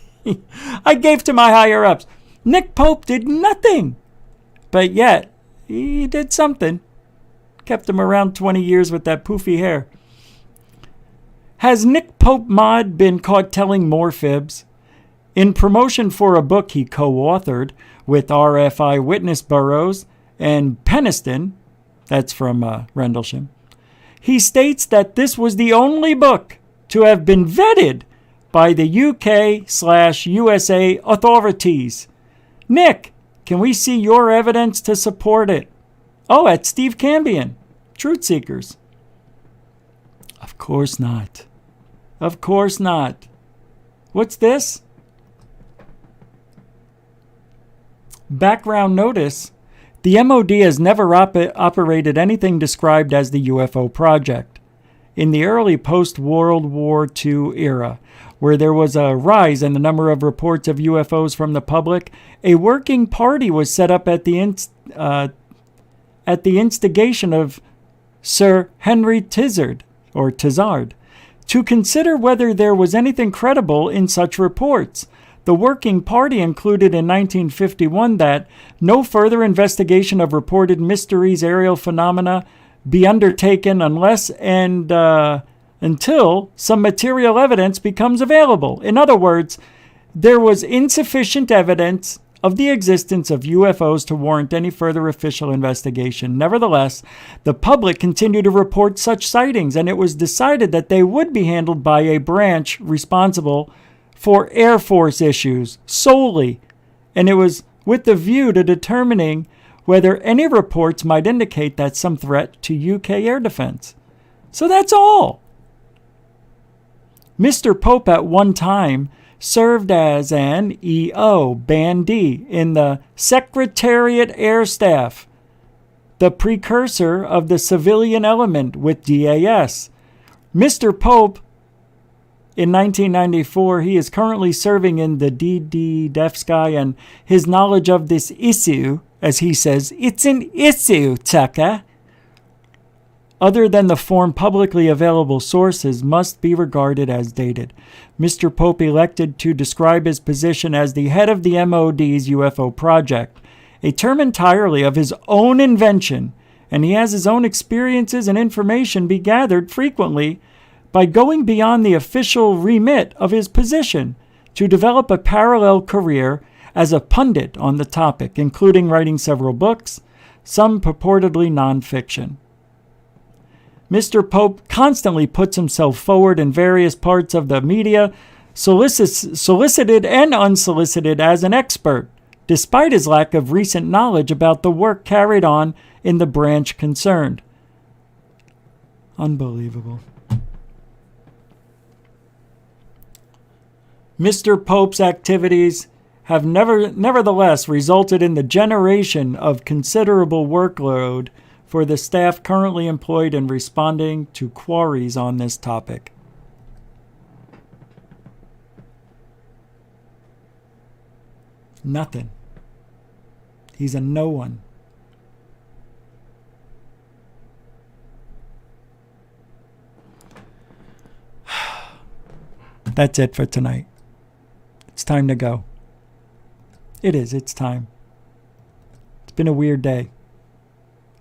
I gave to my higher-ups. Nick Pope did nothing. But yet, he did something. Kept him around 20 years with that poofy hair. Has Nick Pope Mod been caught telling more fibs? In promotion for a book he co-authored with RFI Witness Burroughs and Peniston, that's from Rendlesham, he states that this was the only book to have been vetted by the UK/USA authorities. Nick, can we see your evidence to support it? Oh, at Steve Cambion, Truth Seekers. Of course not. Of course not. What's this? Background notice. The MOD has never operated anything described as the UFO project. In the early post-World War II era, where there was a rise in the number of reports of UFOs from the public, a working party was set up at the instigation of Sir Henry Tizard, to consider whether there was anything credible in such reports. The working party included in 1951 that no further investigation of reported mysteries, aerial phenomena be undertaken unless and until some material evidence becomes available. In other words, there was insufficient evidence of the existence of UFOs to warrant any further official investigation. Nevertheless, the public continued to report such sightings, and it was decided that they would be handled by a branch responsible for Air Force issues solely, and it was with the view to determining whether any reports might indicate that some threat to UK air defense. So that's all. Mr. Pope at one time served as an EO bandee in the Secretariat Air Staff, the precursor of the civilian element with DAS. Mr. Pope, in 1994, he is currently serving in the DD-DEFSCI, and his knowledge of this issue, as he says, it's an issue, Tucker, other than the form publicly available sources, must be regarded as dated. Mr. Pope elected to describe his position as the head of the MOD's UFO project, a term entirely of his own invention, and he has his own experiences and information be gathered frequently by going beyond the official remit of his position to develop a parallel career as a pundit on the topic, including writing several books, some purportedly nonfiction. Mr. Pope constantly puts himself forward in various parts of the media, solicited and unsolicited, as an expert, despite his lack of recent knowledge about the work carried on in the branch concerned. Unbelievable. Mr. Pope's activities have nevertheless resulted in the generation of considerable workload for the staff currently employed in responding to queries on this topic. Nothing. He's a no one. That's it for tonight. It's time to go. It is. It's time. It's been a weird day.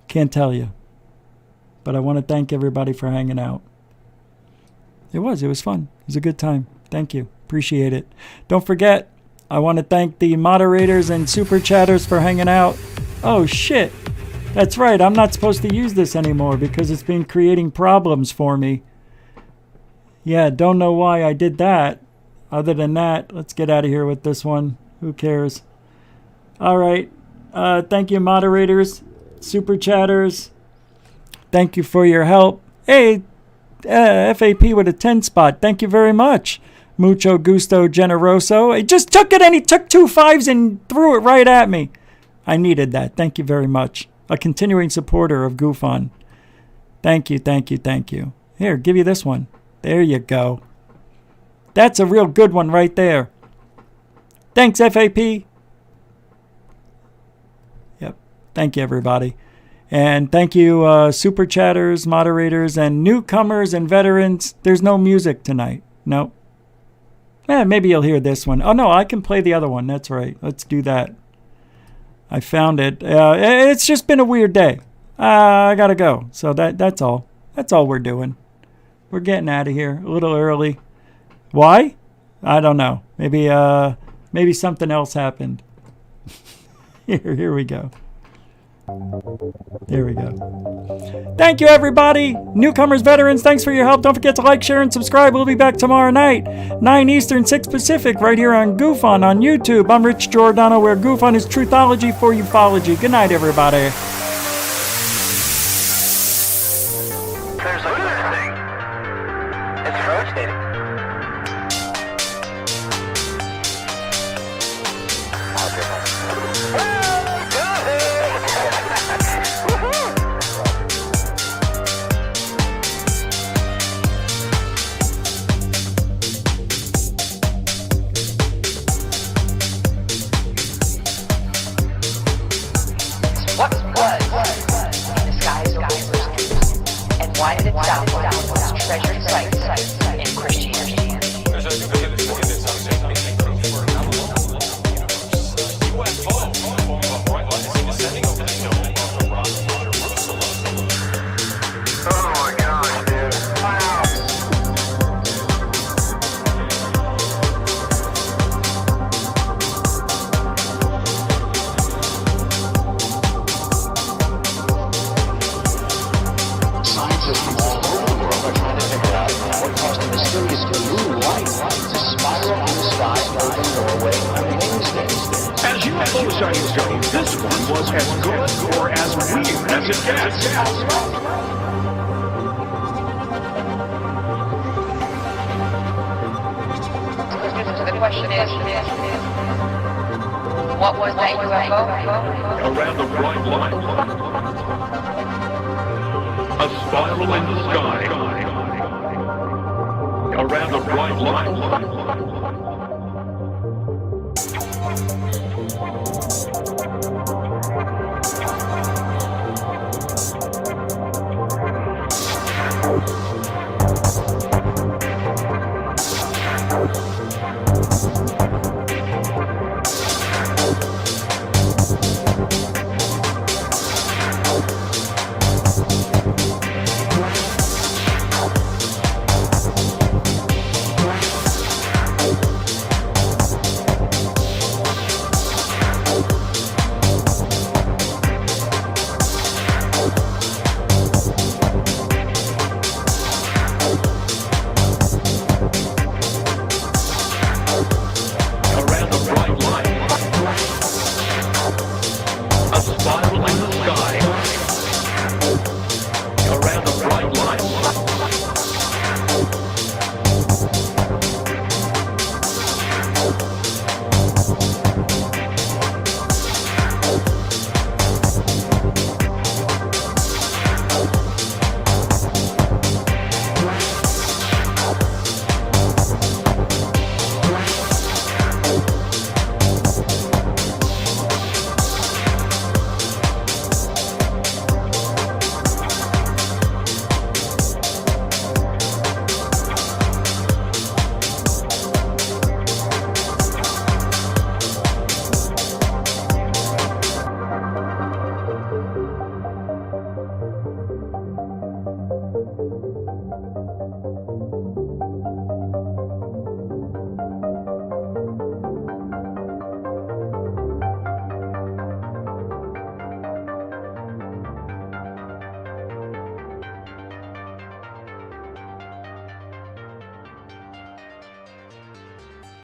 Can't tell you. But I want to thank everybody for hanging out. It was fun. It was a good time. Thank you. Appreciate it. Don't forget, I want to thank the moderators and super chatters for hanging out. Oh, shit. That's right. I'm not supposed to use this anymore because it's been creating problems for me. Yeah, don't know why I did that. Other than that, let's get out of here with this one. Who cares? All right. Thank you, moderators. Super chatters, thank you for your help. Hey, FAP with a 10 spot. Thank you very much. Mucho gusto generoso. He just took it and he took 2 5s and threw it right at me. I needed that. Thank you very much. A continuing supporter of Goof On. Thank you, thank you, thank you. Here, give you this one. There you go. That's a real good one right there. Thanks, FAP. Thank you, everybody. And thank you, super chatters, moderators, and newcomers and veterans. There's no music tonight. Nope. Maybe you'll hear this one. Oh, no, I can play the other one. That's right. Let's do that. I found it. It's just been a weird day. I got to go. So that's all. That's all we're doing. We're getting out of here a little early. Why? I don't know. Maybe something else happened. Here we go. There we go. Thank you, everybody. Newcomers, veterans, thanks for your help. Don't forget to like, share, and subscribe. We'll be back tomorrow night, 9 Eastern, 6 Pacific, right here on Goof On YouTube. I'm Rich Giordano, where Goof On is Truthology for ufology. Good night, everybody. There's a weird thing. It's rotating. What was in the skies over Jews, and why did it down its treasured sites in Christianity? Scientists from all over UFO sightings go, this one was as good or as weird as it gets. So the question is, what was that UFO? Around the bright line, a spiral in the sky. Around the bright line.